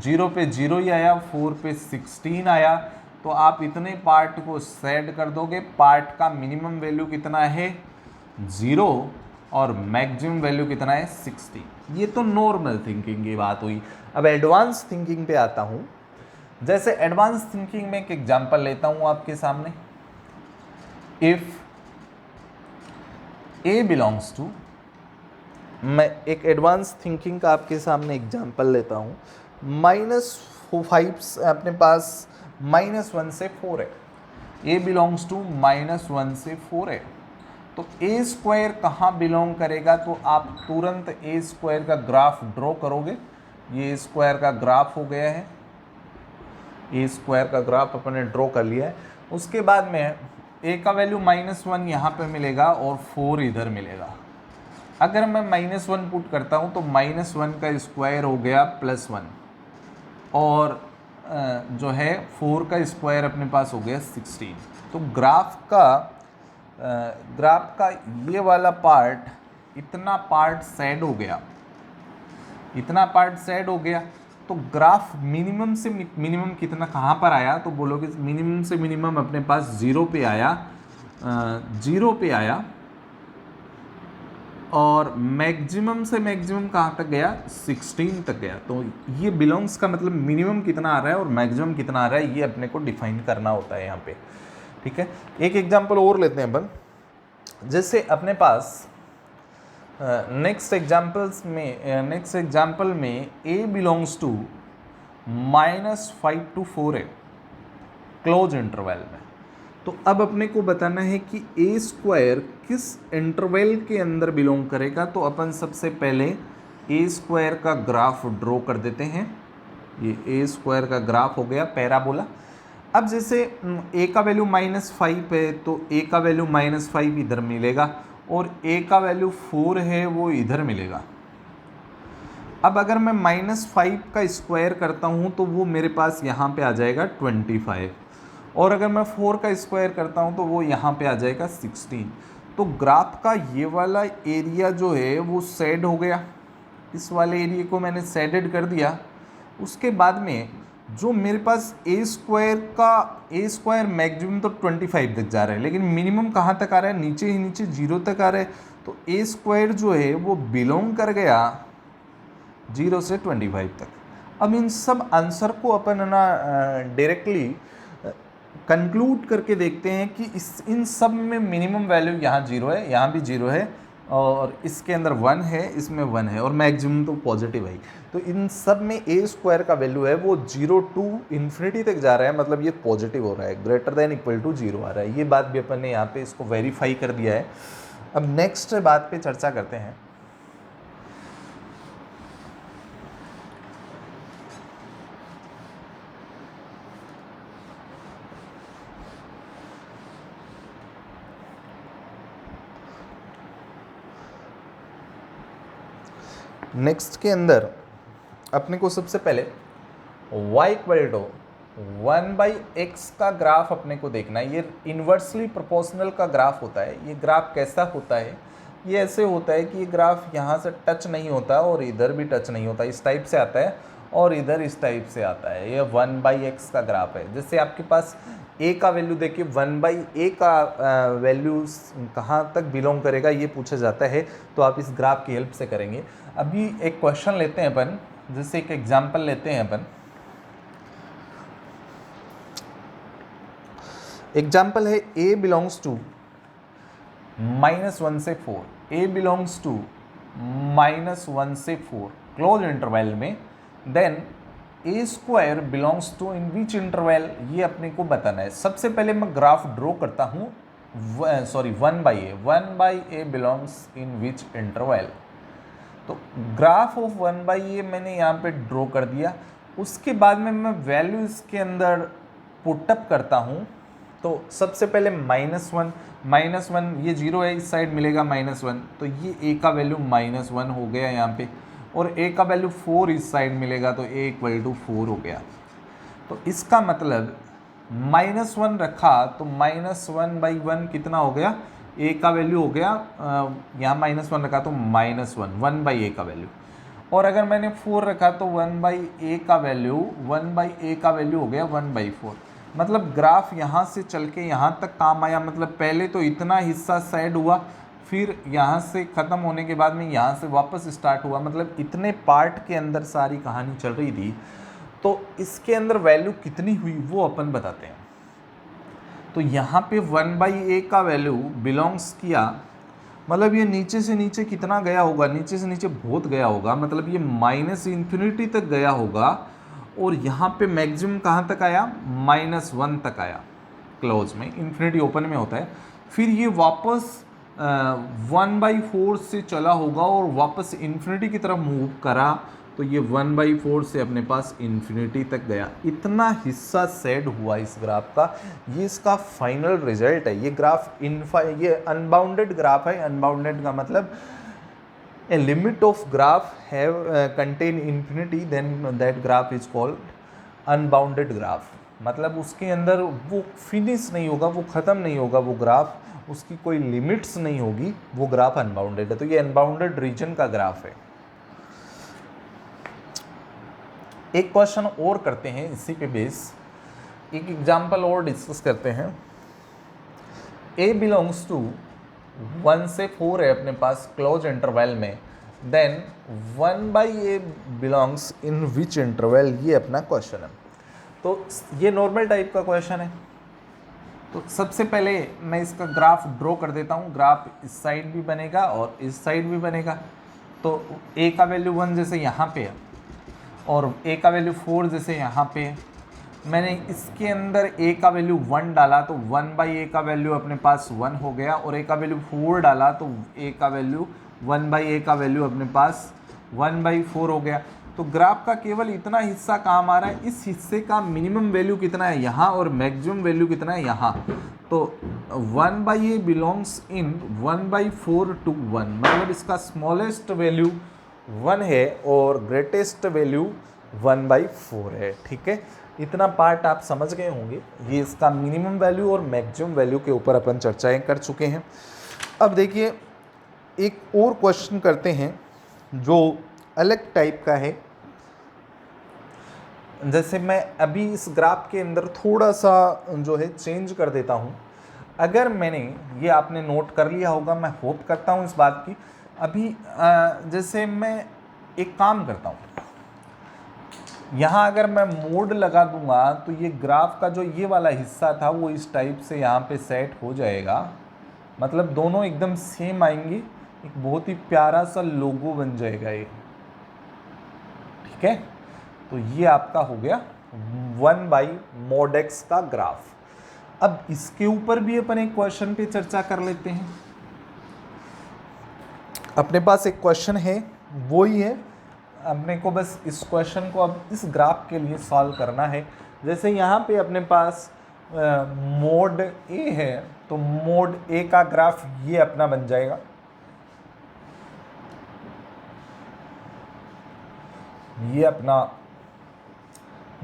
0 पे 0 ही आया, 4 पे 16 आया। तो आप इतने पार्ट को सेट कर दोगे। पार्ट का मिनिमम वैल्यू कितना है? 0 और मैक्सिमम वैल्यू कितना है? 60। ये तो नॉर्मल थिंकिंग की बात हुई। अब एडवांस थिंकिंग पे आता हूँ। जैसे एडवांस थिंकिंग में एक एग्जांपल लेता हूँ आपके सामने। इफ ए बिलोंग्स टू, मैं एक एडवांस थिंकिंग का आपके सामने एग्जांपल लेता हूँ। -5 अपने पास -1 से 4 है। ए बिलोंग्स टू -1 से 4 है। तो ए स्क्वायर कहाँ बिलोंग करेगा? तो आप तुरंत ए स्क्वायर का ग्राफ ड्रॉ करोगे। ये ए स्क्वायर का ग्राफ हो गया है, ए स्क्वायर का ग्राफ अपने ड्रॉ कर लिया है। उसके बाद में ए का वैल्यू -1 यहाँ पे मिलेगा और 4 इधर मिलेगा। अगर मैं -1 पुट करता हूँ तो -1 का स्क्वायर हो गया +1 और जो है 4 का स्क्वायर अपने पास हो गया 16। तो ग्राफ का ये वाला पार्ट, इतना पार्ट सेड हो गया, इतना पार्ट सेड हो गया। तो ग्राफ मिनिमम से मिनिमम कितना कहाँ पर आया? तो बोलोगे मिनिमम से मिनिमम अपने पास 0 पे आया, 0 पे आया। और मैक्सिमम से मैक्सिमम कहाँ तक गया? 16 तक गया। तो ये बिलोंग्स का मतलब मिनिमम कितना आ रहा है और मैक्सिमम कितना आ रहा है, ये अपने को डिफाइन करना होता है यहाँ पे। ठीक है, एक एग्जांपल और लेते हैं अपन। जैसे अपने पास नेक्स्ट एग्जांपल में ए बिलोंग्स टू -5 to 4 है क्लोज इंटरवल में। तो अब अपने को बताना है कि ए स्क्वायर किस इंटरवल के अंदर बिलोंग करेगा। तो अपन सबसे पहले ए स्क्वायर का ग्राफ ड्रॉ कर देते हैं। ये ए स्क्वायर का ग्राफ हो गया पैराबोला। अब जैसे ए का वैल्यू -5 है तो ए का वैल्यू -5 इधर मिलेगा और ए का वैल्यू 4 है वो इधर मिलेगा। अब अगर मैं -5 का स्क्वायर करता हूँ तो वो मेरे पास यहाँ पे आ जाएगा 25 और अगर मैं 4 का स्क्वायर करता हूँ तो वो यहाँ पे आ जाएगा 16। तो ग्राफ का ये वाला एरिया जो है वो शेड हो गया, इस वाले एरिया को मैंने शेडेड कर दिया। उसके बाद में जो मेरे पास ए स्क्वायर मैक्सिमम तो 25 तक जा रहा है, लेकिन मिनिमम कहाँ तक आ रहा है, नीचे ही नीचे 0 तक आ रहा है। तो ए स्क्वायर जो है वो बिलोंग कर गया 0 से 25 तक। अब इन सब आंसर को अपन ना डायरेक्टली कंक्लूड करके देखते हैं कि इन सब में मिनिमम वैल्यू यहाँ 0 है, यहाँ भी 0 है और इसके अंदर 1 है, इसमें 1 है और मैक्सिमम तो पॉजिटिव है। तो इन सब में ए स्क्वायर का वैल्यू है वो 0 टू इन्फिनिटी तक जा रहा है, मतलब ये पॉजिटिव हो रहा है, ग्रेटर देन इक्वल टू 0 आ रहा है। ये बात भी अपन ने यहाँ पे इसको वेरीफाई कर दिया है। अब नेक्स्ट बात पे चर्चा करते हैं। नेक्स्ट के अंदर अपने को सबसे पहले y इक्वल टू 1/x का ग्राफ अपने को देखना है। ये इन्वर्सली प्रोपोर्शनल का ग्राफ होता है। ये ग्राफ कैसा होता है, ये ऐसे होता है कि ये ग्राफ यहाँ से टच नहीं होता और इधर भी टच नहीं होता, इस टाइप से आता है और इधर इस टाइप से आता है। ये 1/x का ग्राफ है। जैसे आपके पास a का वैल्यू देखिए, 1/a का वैल्यू कहाँ तक बिलोंग करेगा ये पूछा जाता है, तो आप इस ग्राफ की हेल्प से करेंगे। अभी एक क्वेश्चन लेते हैं अपन, जैसे एक एग्जांपल लेते हैं अपन। एग्जांपल है a बिलोंग्स टू -1 से 4, a बिलोंग्स टू -1 से 4 क्लोज इंटरवल में, then A square belongs to in which interval, ये अपने को बताना है। सबसे पहले मैं ग्राफ ड्रॉ करता हूँ, 1/a belongs in which interval. तो ग्राफ ऑफ 1/a मैंने यहाँ पे ड्रॉ कर दिया। उसके बाद में मैं वैल्यू इसके अंदर पुटअप करता हूँ। तो सबसे पहले -1 ये 0 है, इस साइड मिलेगा -1, तो ये a का वैल्यू -1 हो गया यहाँ पे, और a का वैल्यू 4 इस साइड मिलेगा तो a इक्वल टू 4 हो गया। तो इसका मतलब -1 रखा तो -1/1 कितना हो गया, a का वैल्यू हो गया, यहाँ -1 रखा तो -1/a का वैल्यू, और अगर मैंने 4 रखा तो 1/a का वैल्यू हो गया 1/4। मतलब ग्राफ यहाँ से चल के यहाँ तक काम आया। मतलब पहले तो इतना हिस्सा साइड हुआ, फिर यहाँ से ख़त्म होने के बाद में यहाँ से वापस स्टार्ट हुआ। मतलब इतने पार्ट के अंदर सारी कहानी चल रही थी। तो इसके अंदर वैल्यू कितनी हुई वो अपन बताते हैं। तो यहाँ पे 1/a का वैल्यू बिलोंग्स किया, मतलब ये नीचे से नीचे कितना गया होगा, नीचे से नीचे बहुत गया होगा, मतलब ये -∞ तक गया होगा, और यहाँ पे मैक्सिमम कहाँ तक आया, -1 तक आया क्लोज में, इन्फिनिटी ओपन में होता है। फिर ये वापस 1/4 से चला होगा और वापस इन्फिनिटी की तरफ मूव करा, तो ये 1/4 से अपने पास इन्फिनिटी तक गया। इतना हिस्सा सेड हुआ इस ग्राफ का, ये इसका फाइनल रिजल्ट है। ये ग्राफ ये अनबाउंडेड ग्राफ है। अनबाउंडेड का मतलब a limit of graph have contain infinity, then that graph is called unbounded graph। मतलब उसके अंदर वो फिनिश नहीं होगा, वो ख़त्म नहीं होगा, वो ग्राफ, उसकी कोई लिमिट्स नहीं होगी, वो ग्राफ अनबाउंडेड है। तो ये अनबाउंडेड रीजन का ग्राफ है। एक क्वेश्चन और करते हैं इसी पे बेस, एक एग्जांपल और डिस्कस करते हैं। a बिलोंग्स टू 1 से 4 है अपने पास क्लोज इंटरवल में, then 1/a belongs in which interval, ये अपना क्वेश्चन है। तो ये नॉर्मल टाइप का क्वेश्चन है। तो सबसे पहले मैं इसका ग्राफ ड्रॉ कर देता हूँ। ग्राफ इस साइड भी बनेगा और इस साइड भी बनेगा। तो a का वैल्यू 1 जैसे यहाँ पे है और a का वैल्यू 4 जैसे यहाँ पे है। मैंने इसके अंदर a का वैल्यू 1 डाला तो 1/a का वैल्यू अपने पास 1 हो गया, और a का वैल्यू 4 डाला तो a का वैल्यू 1/a का वैल्यू अपने पास 1/4 हो गया। तो ग्राफ का केवल इतना हिस्सा काम आ रहा है, इस हिस्से का मिनिमम वैल्यू कितना है यहाँ और मैक्सिमम वैल्यू कितना है यहाँ। तो 1/a बिलोंग्स इन 1/4 to 1, मतलब इसका स्मॉलेस्ट वैल्यू 1 है और ग्रेटेस्ट वैल्यू 1/4 है। ठीक है, इतना पार्ट आप समझ गए होंगे। ये इसका मिनिमम वैल्यू और मैक्सिमम वैल्यू के ऊपर अपन चर्चाएं कर चुके हैं। अब देखिए एक और क्वेश्चन करते हैं जो अलग टाइप का है। जैसे मैं अभी इस ग्राफ के अंदर थोड़ा सा जो है चेंज कर देता हूँ। अगर मैंने ये आपने नोट कर लिया होगा, मैं होप करता हूँ इस बात की। अभी जैसे मैं एक काम करता हूँ, यहाँ अगर मैं मोड लगा दूंगा तो ये ग्राफ का जो ये वाला हिस्सा था वो इस टाइप से यहाँ पे सेट हो जाएगा, मतलब दोनों एकदम सेम आएंगे, एक बहुत ही प्यारा सा लोगो बन जाएगा ये। ठीक है, तो ये आपका हो गया 1/mod x का ग्राफ। अब इसके ऊपर भी अपन एक क्वेश्चन पे चर्चा कर लेते हैं। अपने पास एक क्वेश्चन है, वो ही है, अपने को बस इस क्वेश्चन को अब इस ग्राफ के लिए सॉल्व करना है। जैसे यहाँ पे अपने पास मोड ए है, तो मोड ए का ग्राफ ये अपना बन जाएगा। ये अपना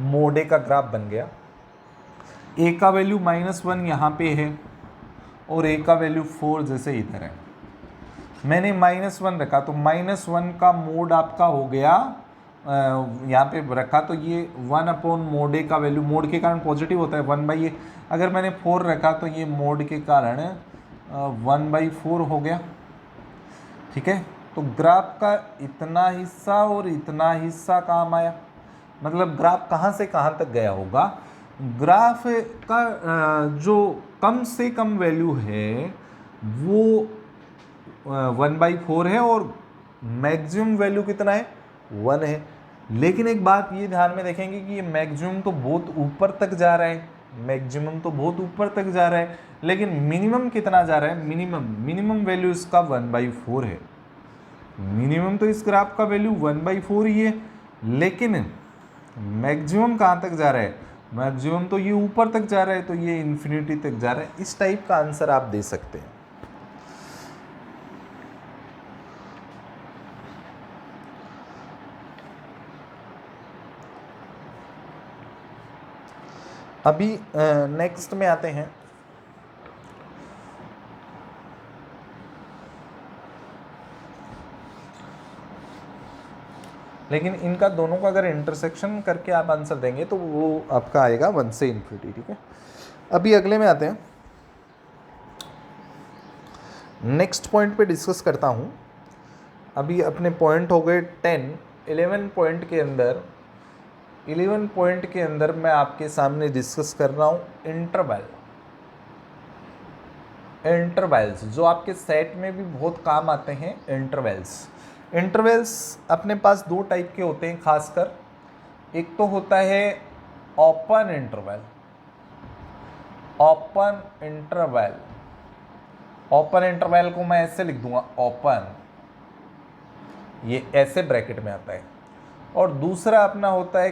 मोड ए का ग्राफ बन गया। ए का वैल्यू -1 यहाँ पे है और ए का वैल्यू 4 जैसे इधर है। मैंने -1 रखा तो -1 का मोड आपका हो गया, यहाँ पे रखा तो ये 1/mod ए का वैल्यू, मोड के कारण पॉजिटिव होता है 1/a। अगर मैंने 4 रखा तो ये मोड के कारण 1/4 हो गया। ठीक है, तो ग्राफ का इतना हिस्सा और इतना हिस्सा काम आया, मतलब ग्राफ कहाँ से कहाँ तक गया होगा। ग्राफ का जो कम से कम वैल्यू है वो 1/4 है और मैक्सिमम वैल्यू कितना है 1 है। लेकिन एक बात ये ध्यान में देखेंगे कि ये मैक्सिमम तो बहुत ऊपर तक जा रहा है, मैक्सिमम तो बहुत ऊपर तक जा रहा है, लेकिन मिनिमम कितना जा रहा है, मिनिमम वैल्यू इसका 1/4 है। मिनिमम तो इस ग्राफ का वैल्यू 1/4 ही है, लेकिन मैक्सिमम कहाँ तक जा रहा है, मैक्सिमम तो ये ऊपर तक जा रहा है, तो ये इन्फिनिटी तक जा रहा है। इस टाइप का आंसर आप दे सकते हैं। अभी नेक्स्ट में आते हैं। लेकिन इनका दोनों का अगर इंटरसेक्शन करके आप आंसर देंगे तो वो आपका आएगा 1 से इन्फिनिटी। ठीक है, अभी अगले में आते हैं। नेक्स्ट पॉइंट पे डिस्कस करता हूँ। अभी अपने पॉइंट हो गए 10। 11 पॉइंट के अंदर मैं आपके सामने डिस्कस कर रहा हूँ इंटरवल्स, जो आपके सेट में भी बहुत काम आते हैं। इंटरवल्स अपने पास दो टाइप के होते हैं खासकर। एक तो होता है ओपन इंटरवल को मैं ऐसे लिख दूंगा ओपन, ये ऐसे ब्रैकेट में आता है। और दूसरा अपना होता है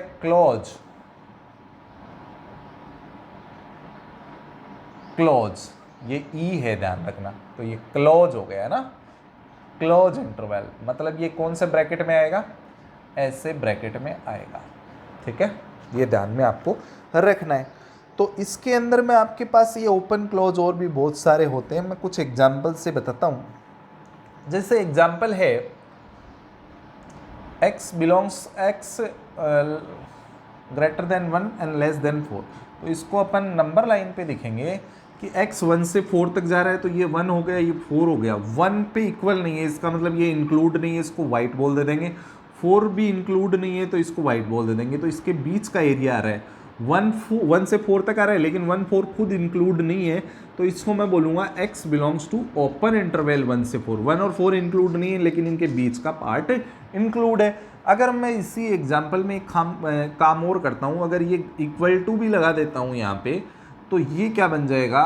क्लोज, ये ई है ध्यान रखना, तो ये क्लोज हो गया है ना, क्लोज इंटरवल, मतलब ये कौन से ब्रैकेट में आएगा, ऐसे ब्रैकेट में आएगा। ठीक है, ये ध्यान में आपको रखना है। तो इसके अंदर में आपके पास ये ओपन क्लोज और भी बहुत सारे होते हैं। मैं कुछ एग्जाम्पल से बताता हूँ। जैसे एग्जाम्पल है x greater than 1 and less than 4, तो इसको अपन नंबर लाइन पे लिखेंगे कि x 1 से 4 तक जा रहा है, तो ये 1 हो गया, ये 4 हो गया। 1 पे इक्वल नहीं है, इसका मतलब ये इंक्लूड नहीं है, इसको वाइट बोल दे देंगे। 4 भी इंक्लूड नहीं है, तो इसको वाइट बोल दे देंगे। तो इसके बीच का एरिया आ रहा है, 1 से 4 तक आ रहा है, लेकिन 1 4 खुद इंक्लूड नहीं है, तो इसको मैं बोलूँगा x belongs to open interval 1 से 4। 1 और 4 इंक्लूड नहीं है, लेकिन इनके बीच का पार्ट इंक्लूड है। अगर मैं इसी एग्जाम्पल में काम और करता हूँ, अगर ये इक्वल टू भी लगा देता हूँ यहाँ पे, तो ये क्या बन जाएगा,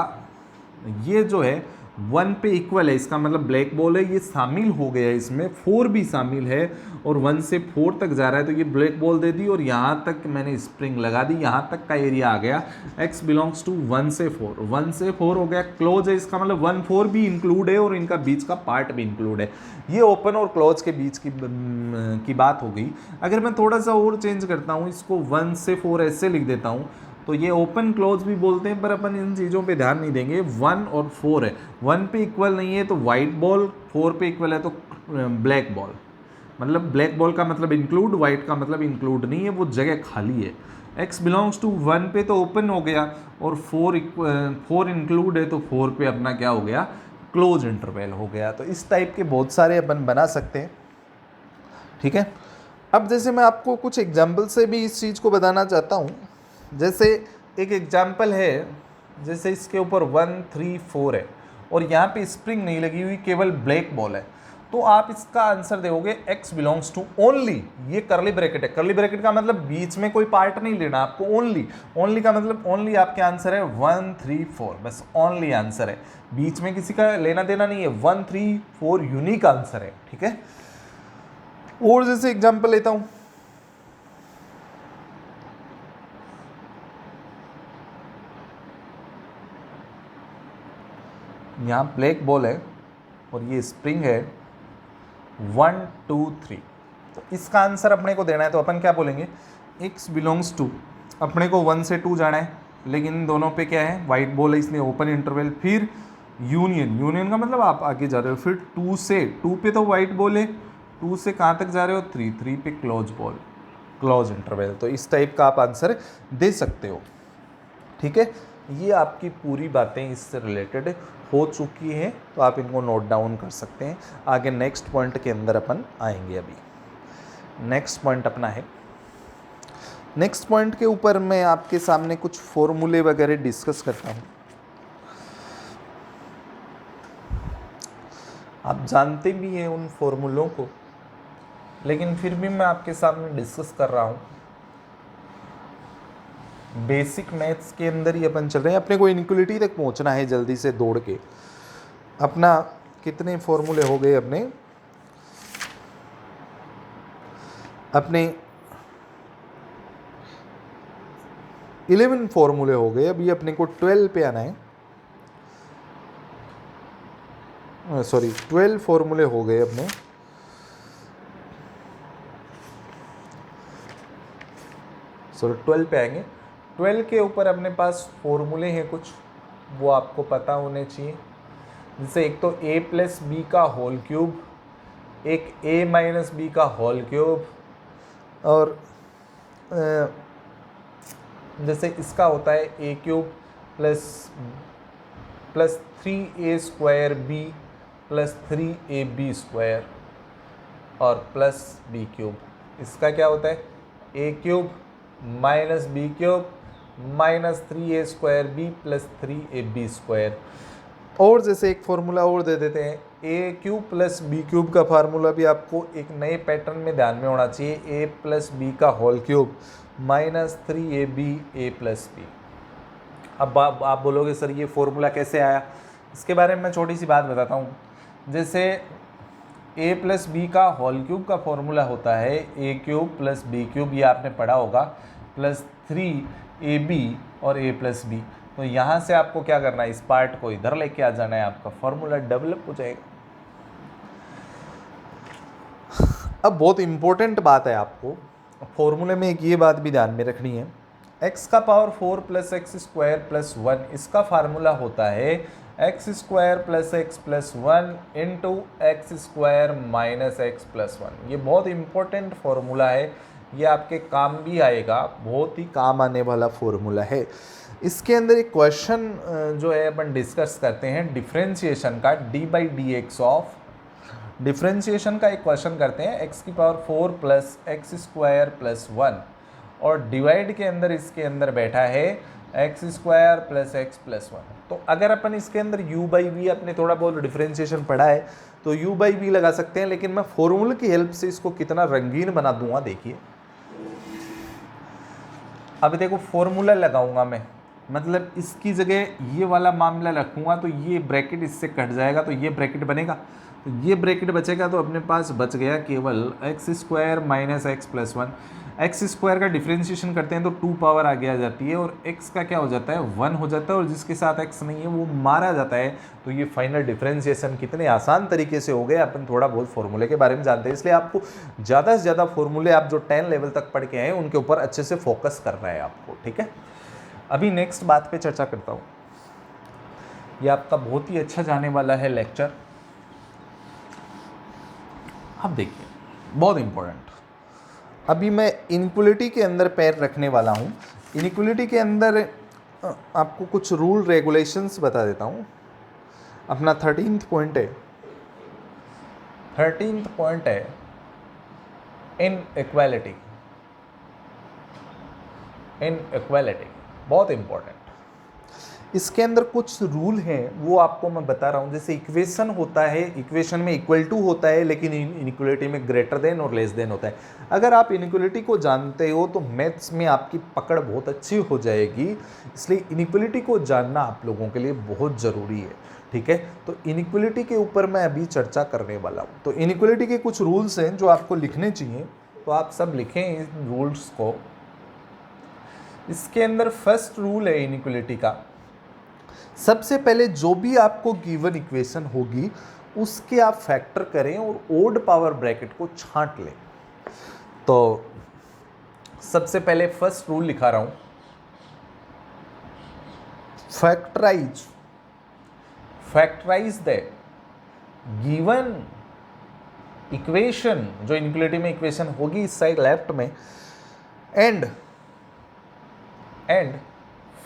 ये जो है 1 पे इक्वल है, इसका मतलब ब्लैक बॉल है, ये शामिल हो गया है इसमें, 4 भी शामिल है और 1 से 4 तक जा रहा है, तो ये ब्लैक बॉल दे दी और यहाँ तक मैंने स्प्रिंग लगा दी, यहाँ तक का एरिया आ गया। x बिलोंग्स टू 1 से 4, 1 से 4 हो गया, क्लोज है, इसका मतलब 1 4 भी इंक्लूड है और इनका बीच का पार्ट भी इंक्लूड है। ये ओपन और क्लोज के बीच की बात हो गई। अगर मैं थोड़ा सा और चेंज करता हूँ, इसको 1 से 4 ऐसे लिख देता हूँ, तो ये ओपन क्लोज भी बोलते हैं, पर अपन इन चीज़ों पे ध्यान नहीं देंगे। 1 और 4 है, 1 पे इक्वल नहीं है तो वाइट बॉल, 4 पे इक्वल है तो ब्लैक बॉल। मतलब ब्लैक बॉल का मतलब इंक्लूड, वाइट का मतलब इंक्लूड नहीं है, वो जगह खाली है। x बिलोंग्स टू 1 पे तो ओपन हो गया और 4 इंक्लूड है तो 4 पे अपना क्या हो गया, क्लोज इंटरवल हो गया। तो इस टाइप के बहुत सारे अपन बना सकते हैं, ठीक है। अब जैसे मैं आपको कुछ एग्जाम्पल से भी इस चीज़ को बताना चाहता हूँ। जैसे एक एग्जाम्पल है, जैसे इसके ऊपर 1 3 4 है और यहाँ पे स्प्रिंग नहीं लगी हुई, केवल ब्लैक बॉल है, तो आप इसका आंसर दोगे x बिलोंग्स टू ओनली, ये करली ब्रैकेट है, करली ब्रैकेट का मतलब बीच में कोई पार्ट नहीं लेना आपको, ओनली, ओनली का मतलब ओनली आपके आंसर है 1 3 4, बस ओनली आंसर है, बीच में किसी का लेना देना नहीं है, 1 3 4 यूनिक आंसर है, ठीक है। और जैसे एग्जाम्पल लेता हूं, यहाँ ब्लैक बॉल है और ये स्प्रिंग है 1 2 3, तो इसका आंसर अपने को देना है, तो अपन क्या बोलेंगे, x बिलोंग्स टू, अपने को 1 से 2 जाना है, लेकिन दोनों पे क्या है, वाइट बॉल है इसलिए ओपन इंटरवल, फिर यूनियन, यूनियन का मतलब आप आगे जा रहे हो, फिर 2 से 2 पे तो वाइट बॉल है, 2 से कहाँ तक जा रहे हो, 3 3 पे क्लोज बॉल, क्लोज इंटरवल। तो इस टाइप का आप आंसर दे सकते हो, ठीक है। ये आपकी पूरी बातें इससे रिलेटेड हो चुकी हैं, तो आप इनको नोट डाउन कर सकते हैं। आगे नेक्स्ट पॉइंट के अंदर अपन आएंगे। अभी नेक्स्ट पॉइंट अपना है, नेक्स्ट पॉइंट के ऊपर मैं आपके सामने कुछ फॉर्मूले वगैरह डिस्कस करता हूँ। आप जानते भी हैं उन फॉर्मूलों को, लेकिन फिर भी मैं आपके सामने डिस्कस कर रहा हूँ। बेसिक मैथ्स के अंदर ही अपन चल रहे हैं, अपने को इनक्वलिटी तक पहुंचना है जल्दी से दौड़ के। अपना कितने फॉर्मूले हो गए, अपने 11 फॉर्मूले हो गए, अभी अपने को 12 पे आना है, सॉरी 12 फॉर्मूले हो गए अपने। सॉरी 12 पे आएंगे। 12 के ऊपर अपने पास फॉर्मूले हैं कुछ, वो आपको पता होने चाहिए। जैसे एक तो a प्लस बी का होल क्यूब, एक a माइनस बी का होल क्यूब, और जैसे इसका होता है a cube plus 3a square B plus 3ab square और प्लस b क्यूब। इसका क्या होता है, a cube minus B cube minus 3a square B plus 3ab square. और जैसे एक फॉर्मूला और दे देते हैं, a cube plus B cube का फार्मूला भी आपको एक नए पैटर्न में ध्यान में होना चाहिए, a प्लस बी का whole cube minus 3ab a plus B. अब आप बोलोगे सर ये फॉर्मूला कैसे आया, इसके बारे में मैं छोटी सी बात बताता हूँ। जैसे a प्लस बी का होल क्यूब का फॉर्मूला होता है a cube plus B cube, ये आपने पढ़ा होगा, प्लस 3ab और a प्लस बी। तो यहाँ से आपको क्या करना है, इस पार्ट को इधर लेके आ जाना है, आपका फॉर्मूला डेवलप हो जाएगा। अब बहुत इंपॉर्टेंट बात है, आपको फॉर्मूले में एक ये बात भी ध्यान में रखनी है, x का power 4 plus x square plus 1, इसका फार्मूला होता है x square plus x plus 1 into x square minus x plus 1। ये बहुत इंपॉर्टेंट फॉर्मूला है, ये आपके काम भी आएगा, बहुत ही काम आने वाला फॉर्मूला है। इसके अंदर एक क्वेश्चन जो है अपन डिस्कस करते हैं डिफरेंशिएशन का, D by D x of differentiation का एक क्वेश्चन करते हैं, एक्स की power 4 plus x square plus 1 और डिवाइड के अंदर इसके अंदर बैठा है x square plus x plus 1। तो अगर अपन इसके अंदर u बाई वी, अपने थोड़ा बहुत डिफरेंशिएशन पढ़ा है तो u बाई वी लगा सकते हैं, लेकिन मैं फॉर्मूले की हेल्प से इसको कितना रंगीन बना दूंगा। देखिए अभी देखो फॉर्मूला लगाऊंगा मैं, मतलब इसकी जगह ये वाला मामला रखूँगा तो ये ब्रैकेट इससे कट जाएगा, तो ये ब्रैकेट बनेगा, तो ये ब्रैकेट बचेगा, तो अपने पास बच गया केवल x square minus x plus one. X square का डिफ्रेंशिएशन करते हैं तो 2 पावर आगे आ जाती है, और एक्स का क्या हो जाता है 1 हो जाता है, और जिसके साथ एक्स नहीं है वो मारा जाता है। तो ये फाइनल डिफ्रेंशिएशन कितने आसान तरीके से हो गए। अपन थोड़ा बहुत फॉर्मूले के बारे में जानते हैं, इसलिए आपको ज़्यादा से ज़्यादा फॉर्मूले आप जो 10 लेवल तक पढ़ के आए उनके ऊपर अच्छे से फोकस करना है आपको, ठीक है। अभी नेक्स्ट बात पे चर्चा करता हूँ। ये आपका बहुत ही अच्छा जाने वाला है लेक्चर। अब देखिए, बहुत इंपॉर्टेंट, अभी मैं इनइक्वलिटी के अंदर पैर रखने वाला हूँ। इनइक्वलिटी के अंदर आपको कुछ रूल रेगुलेशंस बता देता हूँ। अपना 13th पॉइंट है, 13th पॉइंट है इनइक्वालिटी। इनइक्वालिटी बहुत इंपॉर्टेंट। इसके अंदर कुछ रूल हैं वो आपको मैं बता रहा हूँ। जैसे इक्वेशन होता है, इक्वेशन में इक्वल टू होता है, लेकिन इनइक्वलिटी में ग्रेटर देन और लेस देन होता है। अगर आप इनइक्वलिटी को जानते हो तो मैथ्स में आपकी पकड़ बहुत अच्छी हो जाएगी, इसलिए इनइक्वलिटी को जानना आप लोगों के लिए बहुत ज़रूरी है, ठीक है। तो इनइक्वलिटी के ऊपर मैं अभी चर्चा करने वाला हूँ। तो इनइक्वलिटी के कुछ रूल्स हैं जो आपको लिखने चाहिए, तो आप सब लिखें इन रूल्स को। इसके अंदर फर्स्ट रूल है इनइक्वलिटी का, सबसे पहले जो भी आपको गिवन इक्वेशन होगी उसके आप फैक्टर करें और ओड पावर ब्रैकेट को छांट लें। तो सबसे पहले फर्स्ट रूल लिखा रहा हूं, फैक्टराइज द गिवन इक्वेशन, जो इनइक्वलिटी में इक्वेशन होगी इस साइड लेफ्ट में, एंड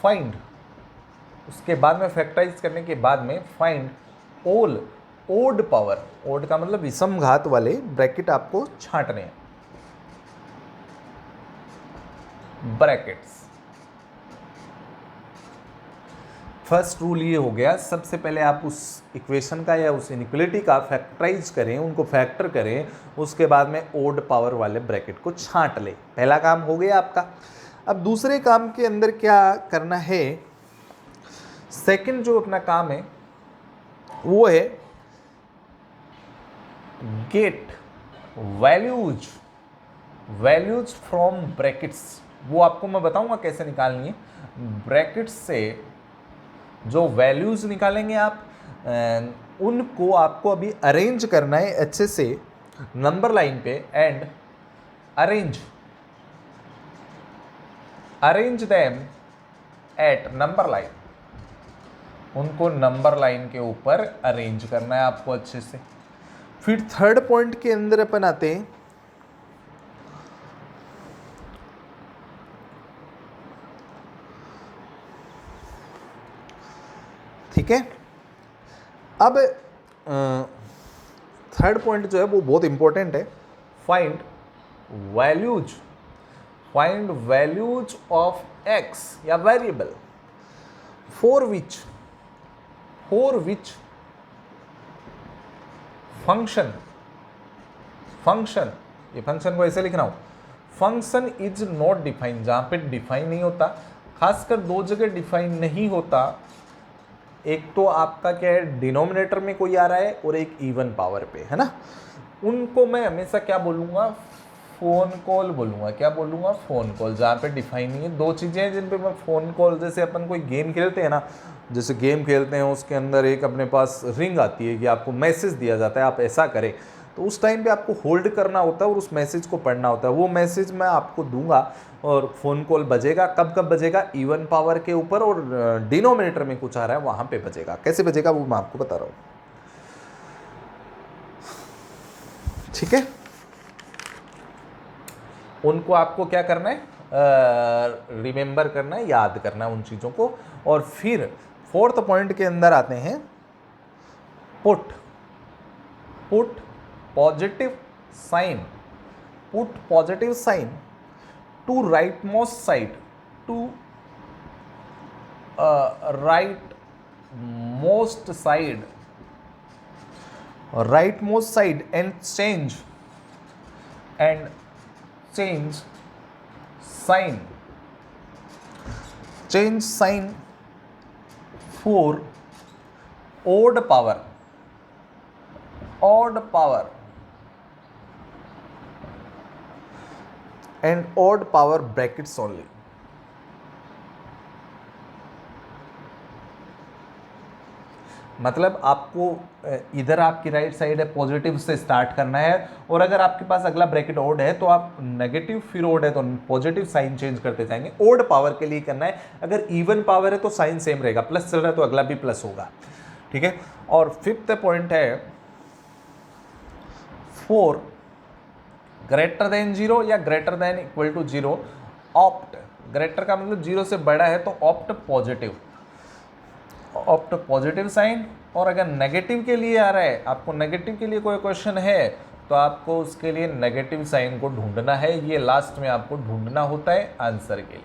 फाइंड, उसके बाद में फैक्टराइज करने के बाद में find all odd power, odd का मतलब विषम घात वाले ब्रैकेट आपको छांटने हैं, ब्रैकेट्स। फर्स्ट रूल ये हो गया, सबसे पहले आप उस इक्वेशन का या उस इनइक्वलिटी का फैक्टराइज करें, उनको फैक्टर करें, उसके बाद में ओड पावर वाले ब्रैकेट को छांट लें। पहला काम हो गया आपका। अब दूसरे काम के अंदर क्या करना है, सेकंड जो अपना काम है वो है गेट वैल्यूज फ्रॉम ब्रैकेट्स। वो आपको मैं बताऊंगा कैसे निकालनी है। ब्रैकेट्स से जो वैल्यूज निकालेंगे आप, उनको आपको अभी अरेंज करना है अच्छे से नंबर लाइन पे, and arrange them at number line, उनको नंबर लाइन के ऊपर अरेंज करना है आपको अच्छे से। फिर थर्ड पॉइंट के अंदर अपन आते हैं, ठीक है। अब थर्ड पॉइंट जो है वो बहुत इंपॉर्टेंट है, फाइंड वैल्यूज ऑफ एक्स या वेरिएबल फॉर विच फंक्शन, ये फंक्शन को ऐसे लिखना हो, फंक्शन इज नॉट डिफाइन, जहां पे डिफाइन नहीं होता, खासकर दो जगह डिफाइन नहीं होता। एक तो आपका क्या है, डिनोमिनेटर में कोई आ रहा है, और एक इवन पावर पे, है ना। उनको मैं हमेशा क्या बोलूँगा, फ़ोन कॉल बोलूँगा। क्या बोलूँगा, फ़ोन कॉल। जहाँ पे डिफाइन नहीं है, दो चीज़ें हैं जिन पे मैं फ़ोन कॉल, जैसे अपन कोई गेम खेलते हैं ना, जैसे गेम खेलते हैं उसके अंदर एक अपने पास रिंग आती है कि आपको मैसेज दिया जाता है आप ऐसा करें, तो उस टाइम पे आपको होल्ड करना होता है और उस मैसेज को पढ़ना होता है। वो मैसेज मैं आपको दूंगा और फ़ोन कॉल बजेगा। कब कब बजेगा, इवन पावर के ऊपर, और डिनोमिनेटर में कुछ आ रहा है वहाँ पे बजेगा। कैसे बजेगा वो मैं आपको बता रहा हूँ, ठीक है। उनको आपको क्या करना है, रिमेंबर करना है, याद करना है उन चीज़ों को। और फिर फोर्थ पॉइंट के अंदर आते हैं, put positive sign to right most side, right most side and change sign change sign for odd power and odd power brackets only. मतलब आपको इधर आपकी राइट साइड है पॉजिटिव से स्टार्ट करना है, और अगर आपके पास अगला ब्रैकेट ओड है तो आप नेगेटिव फिर ओड है तो पॉजिटिव साइन चेंज करते जाएंगे। ओड पावर के लिए करना है, अगर इवन पावर है तो साइन सेम रहेगा, प्लस चल रहा है तो अगला भी प्लस होगा, ठीक है। और फिफ्थ पॉइंट है फोर ग्रेटर देन 0 या greater than equal to 0 opt, greater का मतलब 0 से बड़ा है तो ऑप्ट पॉजिटिव साइन। और अगर नेगेटिव के लिए आ रहा है, आपको नेगेटिव के लिए कोई क्वेश्चन है तो आपको उसके लिए नेगेटिव साइन को ढूंढना है, ये लास्ट में आपको ढूंढना होता है आंसर के लिए,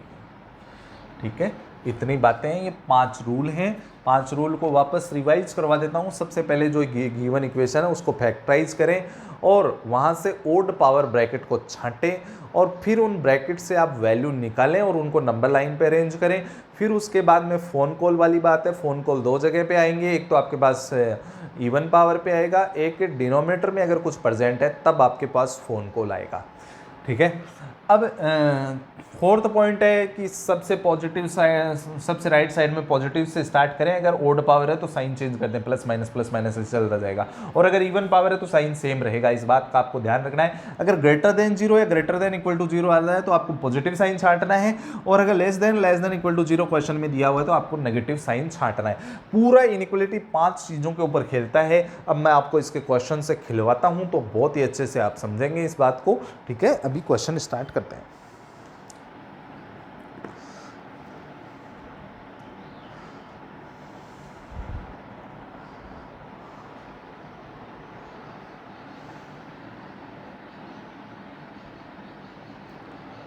ठीक है। इतनी बातें हैं, ये 5 रूल हैं। 5 रूल को वापस रिवाइज करवा देता हूँ। सबसे पहले जो गिवन इक्वेशन है उसको फैक्टराइज करें और वहाँ से ओड पावर ब्रैकेट को छांटें, और फिर उन ब्रैकेट से आप वैल्यू निकालें और उनको नंबर लाइन पे अरेंज करें। फिर उसके बाद में फ़ोन कॉल वाली बात है, फ़ोन कॉल 2 जगह पे आएंगे, एक तो आपके पास इवन पावर पे आएगा, एक डिनोमिनेटर में अगर कुछ प्रेजेंट है तब आपके पास फ़ोन कॉल आएगा, ठीक है। अब फोर्थ पॉइंट है कि सबसे पॉजिटिव साइड, सबसे राइट साइड में पॉजिटिव से स्टार्ट करें। अगर ओड पावर है तो साइन चेंज कर दें, प्लस माइनस से चलता जाएगा, और अगर इवन पावर है तो साइन सेम रहेगा। इस बात का आपको ध्यान रखना है। अगर ग्रेटर देन 0 या ग्रेटर देन इक्वल टू 0 आ रहा है तो आपको पॉजिटिव साइन छांटना है, और अगर less than equal to 0 question में दिया हुआ है तो आपको नेगेटिव साइन छांटना है। पूरा इनइक्वलिटी 5 चीज़ों के ऊपर खेलता है। अब मैं आपको इसके क्वेश्चन से खिलवाता हूँ तो बहुत ही अच्छे से आप समझेंगे इस बात को, ठीक है। अभी क्वेश्चन स्टार्ट करते हैं।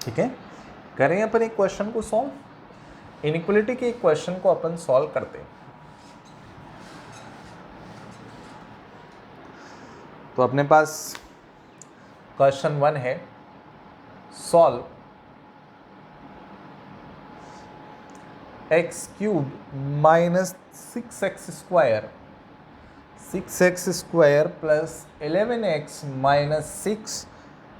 ठीक है, करें अपन एक क्वेश्चन को सॉल्व। इनइक्वलिटी के एक क्वेश्चन को अपन सॉल्व करते हैं। तो अपने पास क्वेश्चन 1 है, solve x³ minus 6x² plus 11x minus 6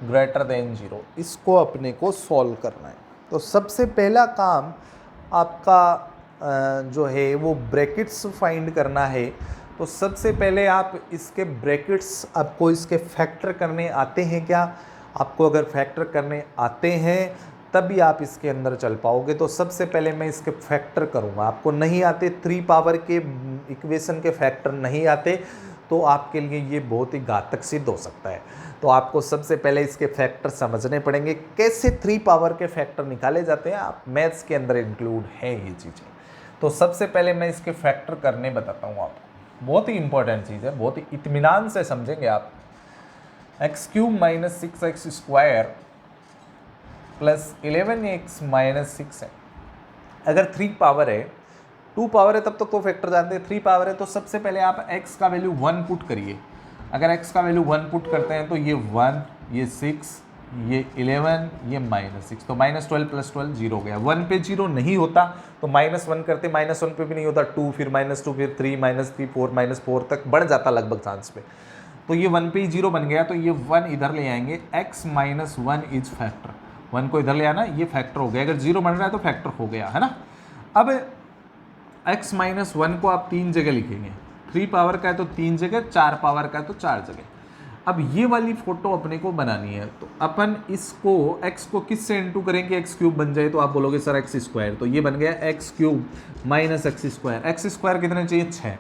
greater than 0, इसको अपने को सॉल्व करना है। तो सबसे पहला काम आपका जो है वो ब्रैकेट्स फाइंड करना है। तो सबसे पहले आप इसके ब्रैकेट्स, आपको इसके फैक्टर करने आते हैं क्या? आपको अगर फैक्टर करने आते हैं तभी आप इसके अंदर चल पाओगे। तो सबसे पहले मैं इसके फैक्टर करूँगा। आपको नहीं आते, 3 पावर के इक्वेशन के फैक्टर नहीं आते तो आपके लिए ये बहुत ही घातक सिद्ध हो सकता है। तो आपको सबसे पहले इसके फैक्टर समझने पड़ेंगे, कैसे 3 पावर के फैक्टर निकाले जाते हैं। आप मैथ्स के अंदर इंक्लूड है ये चीज़ें। तो सबसे पहले मैं इसके फैक्टर करने बताता हूँ आपको। बहुत ही इंपॉर्टेंट चीज़ है, बहुत ही इत्मीनान से समझेंगे आप। x³ minus 6x² plus 11x minus 6 है। अगर 3 पावर है, 2 पावर है तब तक तो फैक्टर जानते हैं। 3 पावर है तो सबसे पहले आप x का वैल्यू 1 पुट करिए। अगर x का वैल्यू 1 पुट करते हैं तो ये 1, ये 6, ये 11, ये -6, तो -12 प्लस 12 0 हो गया। 1 पे 0 नहीं होता तो -1 करते, -1 पे भी नहीं होता, 2, फिर -2, फिर 3, -3, 4, -4 तक बढ़ जाता लगभग चांस पे। तो ये 1 पे ही 0 बन गया, तो ये 1 इधर ले आएंगे। x माइनस 1 इज फैक्टर, 1 को इधर ले आना, ये फैक्टर हो गया। अगर 0 बन रहा है तो फैक्टर हो गया, है ना। अब x माइनस 1 को आप 3 जगह लिखेंगे। 3 पावर का है तो 3 जगह, 4 पावर का है तो 4 जगह। अब ये वाली फोटो अपने को बनानी है, तो अपन इसको x को किस से इंटू करेंगे, x³ बन जाए तो आप बोलोगे सर x², तो ये बन गया x³ माइनस x²। कितने चाहिए? 6।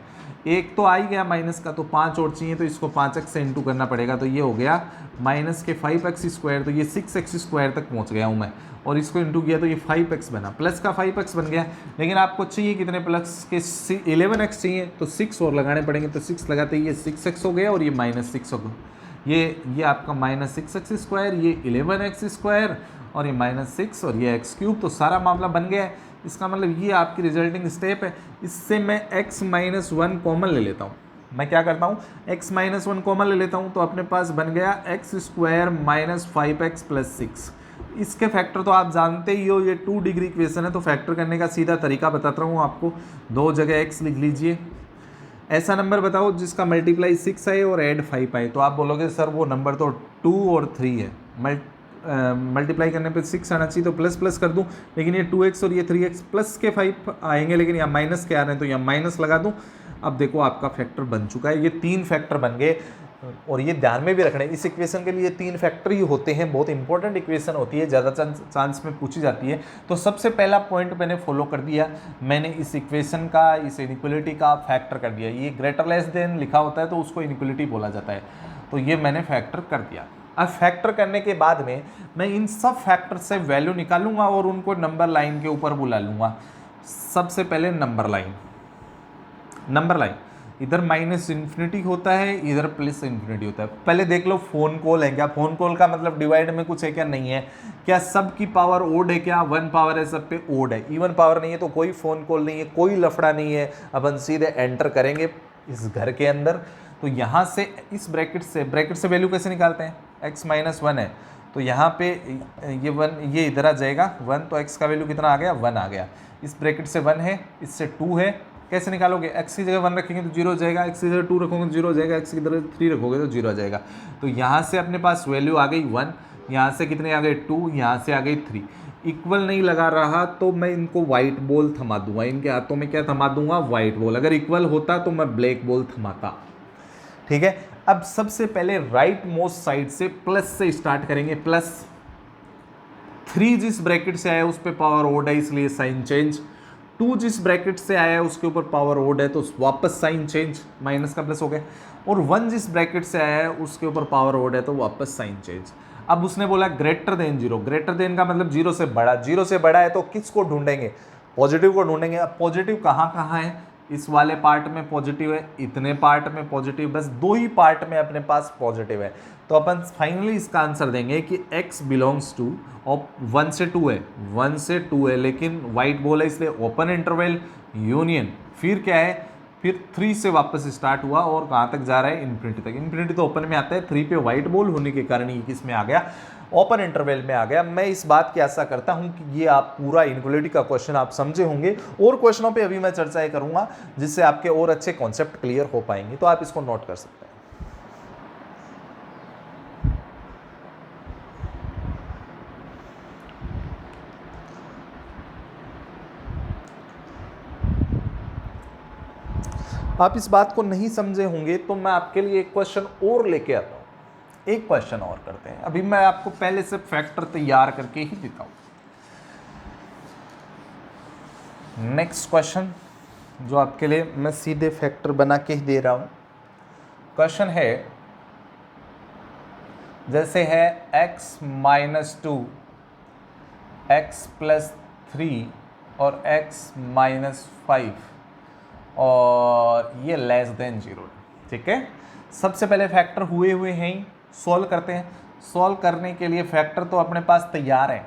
एक तो आ ही गया माइनस का, तो 5 और चाहिए, तो इसको 5x से इंटू करना पड़ेगा। तो ये हो गया माइनस के 5x², तो ये 6x² तक पहुंच गया हूं मैं, और इसको इंटू किया तो ये 5x बना, प्लस का 5x बन गया। लेकिन आपको चाहिए कितने? प्लस के 11x चाहिए, तो 6 और लगाने पड़ेंगे, तो 6 लगाते ही ये 6x हो गया और ये -6 हो गया। ये आपका -6x², ये 11x² और ये -6 और ये x³, तो सारा मामला बन गया है। इसका मतलब ये आपकी रिजल्टिंग स्टेप है। इससे मैं x माइनस 1 कॉमन ले लेता हूँ। मैं क्या करता हूँ, x माइनस 1 कॉमन ले लेता हूँ, तो अपने पास बन गया x² माइनस 5x प्लस 6। इसके फैक्टर तो आप जानते ही हो, ये 2 डिग्री इक्वेशन है, तो फैक्टर करने का सीधा तरीका बताता हूँ आपको। 2 जगह x लिख लीजिए। ऐसा नंबर बताओ जिसका मल्टीप्लाई 6 आए और ऐड 5 आए, तो आप बोलोगे सर वो नंबर तो 2 और 3 है, मल्टीप्लाई करने पे 6 आना चाहिए तो प्लस प्लस कर दूं, लेकिन ये 2x और ये 3x प्लस के 5 आएंगे, लेकिन यहाँ माइनस के आ रहे हैं तो यहाँ माइनस लगा दूं। अब देखो आपका फैक्टर बन चुका है, ये 3 फैक्टर बन गए। और ये ध्यान में भी रखना है, इस इक्वेशन के लिए 3 फैक्टर ही होते हैं, बहुत इंपॉर्टेंट इक्वेशन होती है, ज़्यादा चांस में पूछी जाती है। तो सबसे पहला पॉइंट मैंने फॉलो कर दिया, मैंने इस इक्वेशन का, इस इनइक्वलिटी का फैक्टर कर दिया। ये ग्रेटर लेस देन लिखा होता है तो उसको इनइक्वलिटी बोला जाता है, तो ये मैंने फैक्टर कर दिया। अब फैक्टर करने के बाद में मैं इन सब फैक्टर से वैल्यू निकालूंगा और उनको नंबर लाइन के ऊपर बुला लूँगा। सबसे पहले नंबर लाइन, इधर माइनस इन्फिनिटी होता है, इधर प्लस इन्फिनिटी होता है। पहले देख लो फोन कॉल है क्या, फोन कॉल का मतलब डिवाइड में कुछ है क्या, नहीं है। क्या सब की पावर ओड है क्या, 1 पावर है, सब पे ओड है, इवन पावर नहीं है तो कोई फोन कॉल नहीं है, कोई लफड़ा नहीं है। अपन सीधे एंटर करेंगे इस घर के अंदर, तो यहाँ से इस ब्रैकेट से वैल्यू कैसे निकालते हैं, x माइनस 1 है तो यहाँ पे ये 1, ये इधर आ जाएगा 1, तो x का वैल्यू कितना आ गया, 1 आ गया। इस ब्रैकेट से 1 है, इससे 2 है, कैसे निकालोगे, x की जगह 1 रखेंगे तो 0 हो जाएगा, x की जगह 2 रखोगे तो 0 हो जाएगा, x की जगह 3 रखोगे तो 0 हो जाएगा। तो यहाँ से अपने पास वैल्यू आ गई 1, यहाँ से कितने आ गए 2, यहाँ से आ गई 3। इक्वल नहीं लगा रहा तो मैं इनको वाइट बॉल थमा दूंगा, इनके हाथों में क्या थमा दूंगा, वाइट बॉल। अगर इक्वल होता तो मैं ब्लैक बॉल थमाता, ठीक है। अब सबसे पहले राइट मोस्ट साइड से प्लस से स्टार्ट करेंगे, प्लस 3 जिस ब्रैकेट से आया उस पर पावर ओड है इसलिए साइन चेंज, 2 जिस ब्रैकेट से आया उसके ऊपर पावर ओड है तो वापस साइन चेंज, माइनस का प्लस हो गया, और 1 जिस ब्रैकेट से आया है उसके ऊपर पावर ओड है तो वापस साइन चेंज। अब उसने बोला ग्रेटर देन 0, ग्रेटर देन का मतलब 0 से बड़ा, 0 से बड़ा है तो किसको ढूंढेंगे, पॉजिटिव को ढूंढेंगे। अब पॉजिटिव कहाँ कहाँ है, इस वाले पार्ट में पॉजिटिव है, इतने पार्ट में पॉजिटिव, बस 2 ही पार्ट में अपने पास पॉजिटिव है। तो अपन फाइनली इसका आंसर देंगे कि x बिलोंग्स टू, और 1 से 2 है, 1 से 2 है, लेकिन वाइट बॉल है इसलिए ओपन इंटरवल यूनियन, फिर क्या है, फिर 3 से वापस स्टार्ट हुआ और कहाँ तक जा रहा है, इन्फिनिटी तक। इन्फिनिटी तो ओपन में आता है, 3 पे वाइट बॉल होने के कारण ये किस में आ गया, ओपन इंटरवल में आ गया। मैं इस बात की आशा करता हूं कि ये आप पूरा इनइक्वालिटी का क्वेश्चन आप समझे होंगे, और क्वेश्चनों पे अभी मैं चर्चाएं करूंगा जिससे आपके और अच्छे कॉन्सेप्ट क्लियर हो पाएंगे, तो आप इसको नोट कर सकते हैं। आप इस बात को नहीं समझे होंगे तो मैं आपके लिए एक क्वेश्चन और लेके आता हूं, एक क्वेश्चन और करते हैं। अभी मैं आपको पहले से फैक्टर तैयार करके ही देता हूं। नेक्स्ट क्वेश्चन जो आपके लिए मैं सीधे फैक्टर बना के ही दे रहा हूं। क्वेश्चन है, जैसे है x माइनस 2, x प्लस 3 और x माइनस 5 और ये लेस देन 0, ठीक है। सबसे पहले फैक्टर हुए हैं ही, सॉल्व करते हैं। सॉल्व करने के लिए फैक्टर तो अपने पास तैयार है,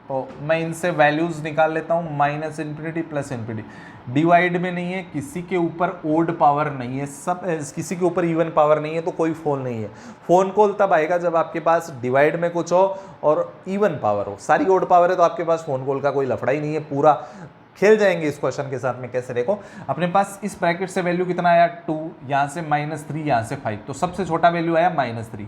तो मैं इनसे वैल्यूज़ निकाल लेता हूँ, minus infinity plus infinity. Divide में नहीं है, किसी के ऊपर ओड पावर नहीं है, सब किसी के ऊपर इवन पावर नहीं है, तो कोई फोन नहीं है। फोन कॉल तब आएगा जब आपके पास डिवाइड में कुछ हो और इवन पावर हो। सारी ओड पावर है तो आपके पास फोन कॉल का कोई लफड़ा ही नहीं है, पूरा खेल जाएंगे इस क्वेश्चन के साथ में। कैसे, देखो अपने पास इस ब्रैकेट से वैल्यू कितना आया 2, यहाँ से -3, यहाँ से 5, तो सबसे छोटा वैल्यू आया -3।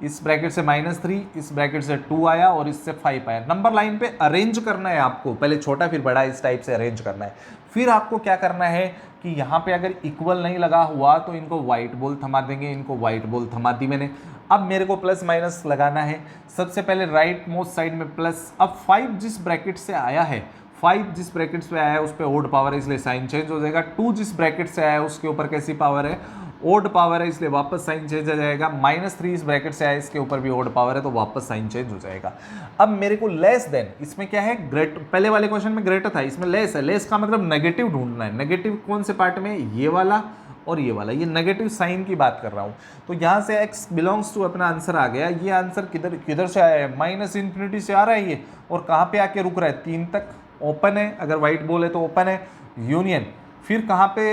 इस ब्रैकेट से -3, इस ब्रैकेट से 2 आया और इससे 5 आया। नंबर लाइन पे अरेंज करना है आपको, पहले छोटा फिर बड़ा, इस टाइप से अरेंज करना है। फिर आपको क्या करना है कि यहाँ पे अगर इक्वल नहीं लगा हुआ तो इनको वाइट बॉल थमा देंगे, इनको वाइट बॉल थमा दी मैंने। अब मेरे को प्लस माइनस लगाना है। सबसे पहले राइट मोस्ट साइड में प्लस, अब 5 जिस ब्रैकेट से आया है, 5 जिस ब्रैकेट से आया है उस पर ओड पावर है इसलिए साइन चेंज हो जाएगा। 2 जिस ब्रैकेट से आया है उसके ऊपर कैसी पावर है, ओड पावर है इसलिए वापस साइन चेंज हो जाएगा। -3 इस ब्रैकेट से आया है, इसके ऊपर भी ओड पावर है तो वापस साइन चेंज हो जाएगा। अब मेरे को लेस देन, इसमें क्या है ग्रेट, पहले वाले क्वेश्चन में ग्रेटर था, इसमें लेस है। लेस का मतलब नेगेटिव ढूंढना है। नेगेटिव कौन से पार्ट में, ये वाला और ये वाला, ये नेगेटिव साइन की बात कर रहा हूँ। तो यहाँ से x बिलोंग्स टू अपना आंसर आ गया। ये आंसर किधर से आया है, माइनस इन्फिनिटी से आ रहा है ये, और कहाँ पे आके रुक रहा है, 3 तक ओपन है। अगर वाइट बॉल है तो ओपन है, यूनियन फिर कहाँ पे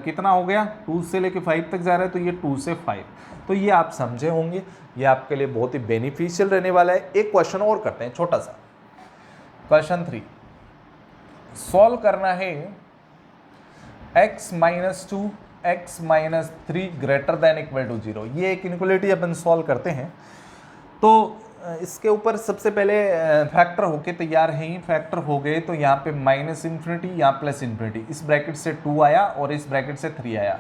कितना हो गया, 2 से लेके 5 तक जा रहा है, तो ये 2 से 5, तो ये आप समझे होंगे, ये आपके लिए बहुत ही बेनिफिशियल रहने वाला है। एक क्वेश्चन और करते हैं छोटा सा, क्वेश्चन 3 सॉल्व करना है x minus 2 x minus 3 greater than equal to 0। ये एक इनक्वलिटी अपन सॉल्व करते हैं, तो इसके ऊपर सबसे पहले फैक्टर होके तैयार है ही, फैक्टर हो गए तो यहाँ पे माइनस इन्फिनिटी, यहाँ प्लस इन्फिनिटी, इस ब्रैकेट से 2 आया और इस ब्रैकेट से 3 आया,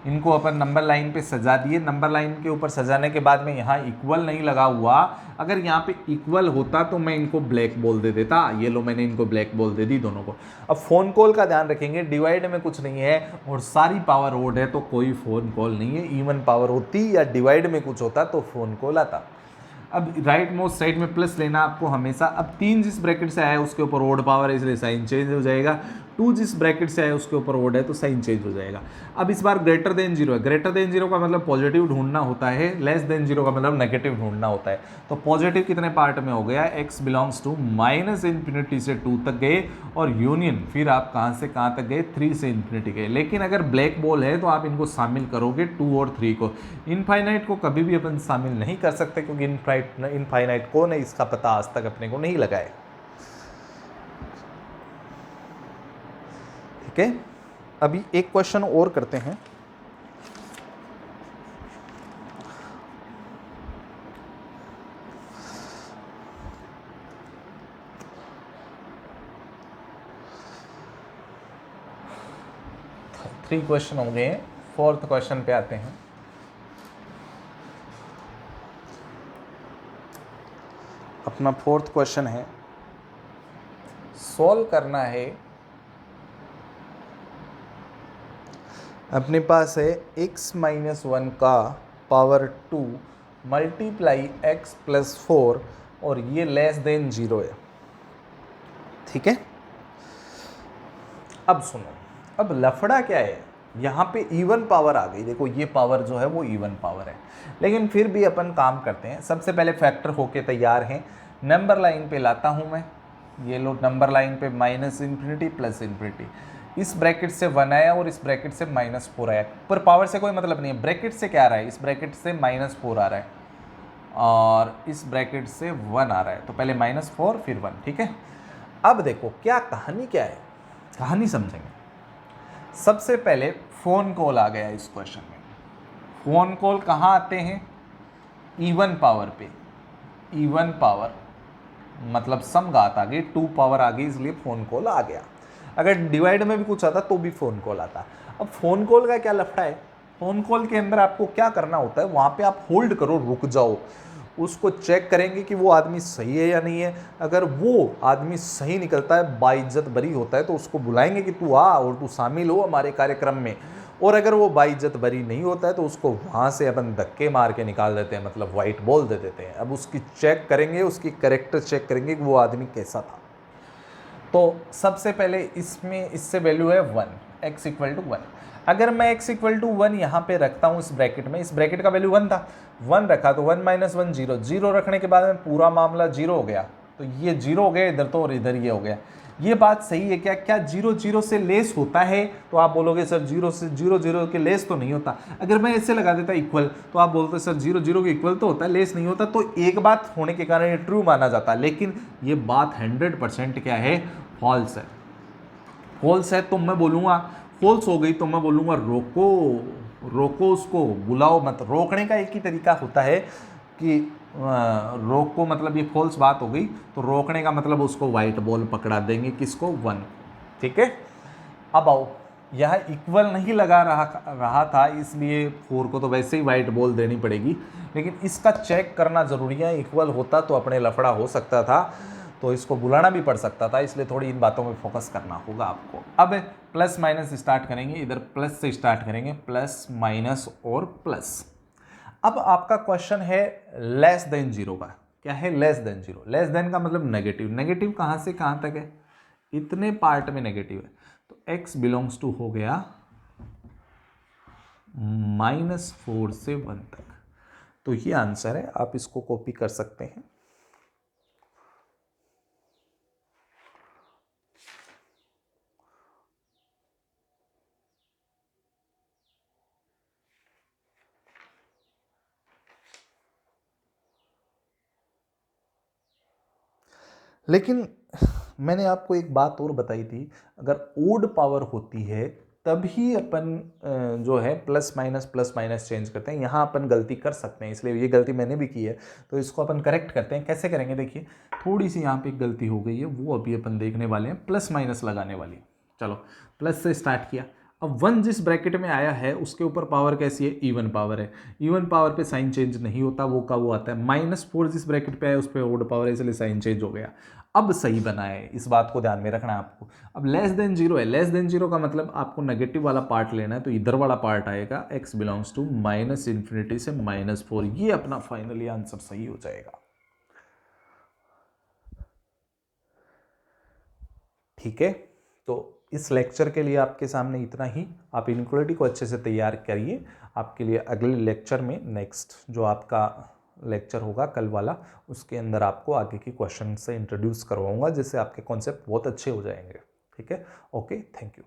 इनको अपन नंबर लाइन पे सजा दिए। नंबर लाइन के ऊपर सजाने के बाद में यहाँ इक्वल नहीं लगा हुआ, अगर यहाँ पे इक्वल होता तो मैं इनको ब्लैक बोल दे देता, ये लो मैंने इनको ब्लैक बोल दे दी दोनों को। अब फोन कॉल का ध्यान रखेंगे, डिवाइड में कुछ नहीं है और सारी पावर ओड है तो कोई फोन कॉल नहीं है, इवन पावर होती या डिवाइड में कुछ होता तो फोन कॉल आता। अब राइट मोस्ट साइड में प्लस लेना आपको हमेशा। अब 3 जिस ब्रैकेट से आया उसके ऊपर ओड पावर है इसलिए साइन चेंज हो जाएगा, 2 जिस ब्रैकेट से आया उसके ऊपर ओड है तो साइन चेंज हो जाएगा। अब इस बार ग्रेटर देन 0 है, ग्रेटर देन 0 का मतलब पॉजिटिव ढूंढना होता है, लेस देन 0 का मतलब नेगेटिव ढूंढना होता है। तो पॉजिटिव कितने पार्ट में हो गया, x belongs to minus infinity से 2 तक गए और यूनियन फिर आप कहाँ से कहाँ तक गए, 3 से इन्फिनिटी गए। लेकिन अगर ब्लैक बॉल है तो आप इनको शामिल करोगे 2 और 3 को, इनफाइनाइट को कभी भी अपन शामिल नहीं कर सकते क्योंकि इनफाइनाइट को नहीं, इसका पता आज तक अपने को नहीं लगाए। ठीक है, अभी एक क्वेश्चन और करते हैं। थ्री क्वेश्चन हो गए, फोर्थ क्वेश्चन पे आते हैं। अपना फोर्थ क्वेश्चन है, सॉल्व करना है, अपने पास है x माइनस 1 का पावर 2 मल्टीप्लाई x प्लस 4 और ये लेस देन 0 है। ठीक है, अब सुनो, अब लफड़ा क्या है, यहाँ पे इवन पावर आ गई, देखो ये पावर जो है वो इवन पावर है, लेकिन फिर भी अपन काम करते हैं। सबसे पहले फैक्टर होके तैयार हैं, नंबर लाइन पे लाता हूँ मैं, ये लो नंबर लाइन पे माइनस इन्फिनिटी प्लस इन्फिनिटी, इस ब्रैकेट से 1 आया और इस ब्रैकेट से -4 आया, पर पावर से कोई मतलब नहीं है, ब्रैकेट से क्या आ रहा है, इस ब्रैकेट से -4 आ रहा है और इस ब्रैकेट से 1 आ रहा है, तो पहले -4 फिर 1। ठीक है, अब देखो क्या कहानी क्या है, कहानी समझेंगे। सबसे पहले फोन कॉल आ गया इस क्वेश्चन में, फोन कॉल कहाँ आते हैं, इवन पावर पे, इवन पावर मतलब समघात आ गई, 2 पावर आ गई इसलिए फोन कॉल आ गया। अगर डिवाइड में भी कुछ आता तो भी फोन कॉल आता। अब फोन कॉल का क्या लफड़ा है, फोन कॉल के अंदर आपको क्या करना होता है, वहाँ पे आप होल्ड करो, रुक जाओ, उसको चेक करेंगे कि वो आदमी सही है या नहीं है। अगर वो आदमी सही निकलता है, बाइज्जत बरी होता है, तो उसको बुलाएंगे कि तू आ और तू शामिल हो हमारे कार्यक्रम में। और अगर वो बाइज्जत बरी नहीं होता है तो उसको वहाँ से अपन धक्के मार के निकाल देते हैं, मतलब वाइट बॉल दे देते हैं। अब उसकी चेक करेंगे, उसकी करेक्टर चेक करेंगे कि वो आदमी कैसा था। तो सबसे पहले इसमें इससे वैल्यू है 1, x इक्वल टू 1। अगर मैं x इक्वल टू 1 यहाँ पे रखता हूँ इस ब्रैकेट में, इस ब्रैकेट का वैल्यू 1 था, 1 रखा तो 1 माइनस 1 0, 0 रखने के बाद में पूरा मामला 0 हो गया, तो ये 0 हो गया इधर तो और इधर ये हो गया। ये बात सही है क्या, क्या 0 0 से लेस होता है, तो आप बोलोगे सर 0 से 0 0 के लेस तो नहीं होता। अगर मैं ऐसे लगा देता इक्वल तो आप बोलते सर 0 0 के इक्वल तो होता है, लेस नहीं होता। तो एक बात होने के कारण ये ट्रू माना जाता है, लेकिन ये बात 100% क्या है, फॉल्स है। फॉल्स है तो मैं बोलूँगा, फॉल्स हो गई तो मैं बोलूँगा रोको, रोको उसको, बुलाओ मत। रोकने का एक ही तरीका होता है कि रोको, मतलब ये फॉल्स बात हो गई तो रोकने का मतलब उसको वाइट बॉल पकड़ा देंगे, किसको, 1। ठीक है, अब आओ, यह इक्वल नहीं लगा रहा था इसलिए 4 को तो वैसे ही वाइट बॉल देनी पड़ेगी, लेकिन इसका चेक करना ज़रूरी है, इक्वल होता तो अपने लफड़ा हो सकता था, तो इसको बुलाना भी पड़ सकता था, इसलिए थोड़ी इन बातों में फोकस करना होगा आपको। अब प्लस माइनस स्टार्ट करेंगे, इधर प्लस से स्टार्ट करेंगे, प्लस माइनस और प्लस। अब आपका क्वेश्चन है लेस देन 0 का, क्या है, लेस देन 0। लेस देन का मतलब नेगेटिव, नेगेटिव कहाँ से कहाँ तक है, इतने पार्ट में नेगेटिव है, तो x बिलोंग्स टू हो गया -4 से 1 तक। तो ये आंसर है, आप इसको कॉपी कर सकते हैं। लेकिन मैंने आपको एक बात और बताई थी, अगर ओड पावर होती है तभी अपन जो है प्लस माइनस चेंज करते हैं। यहाँ अपन गलती कर सकते हैं, इसलिए ये गलती मैंने भी की है, तो इसको अपन करेक्ट करते हैं। कैसे करेंगे, देखिए थोड़ी सी यहाँ पे एक गलती हो गई है, वो अभी अपन देखने वाले हैं, प्लस माइनस लगाने वाली। चलो प्लस से स्टार्ट किया। अब 1 जिस ब्रैकेट में आया है उसके ऊपर पावर कैसी है, इवन पावर है। इवन पावर पे साइन चेंज नहीं होता, वो का वो आता है। -4 जिस ब्रैकेट पे आया उस पर ओड पावर है, इसलिए साइन चेंज हो गया। अब सही बना है, इस बात को ध्यान में रखना है आपको। अब लेस देन जीरो है, लेस देन जीरो का मतलब आपको नेगेटिव वाला पार्ट लेना है, तो इधर वाला पार्ट आएगा x बिलोंग्स टू -∞ से -4। ये अपना फाइनली आंसर सही हो जाएगा। ठीक है, तो इस लेक्चर के लिए आपके सामने इतना ही। आप इनक्वालिटी को अच्छे से तैयार करिए। आपके लिए अगले लेक्चर में, नेक्स्ट जो आपका लेक्चर होगा कल वाला, उसके अंदर आपको आगे की क्वेश्चन से इंट्रोड्यूस करवाऊंगा, जिससे आपके कॉन्सेप्ट बहुत अच्छे हो जाएंगे। ठीक है, ओके, थैंक यू।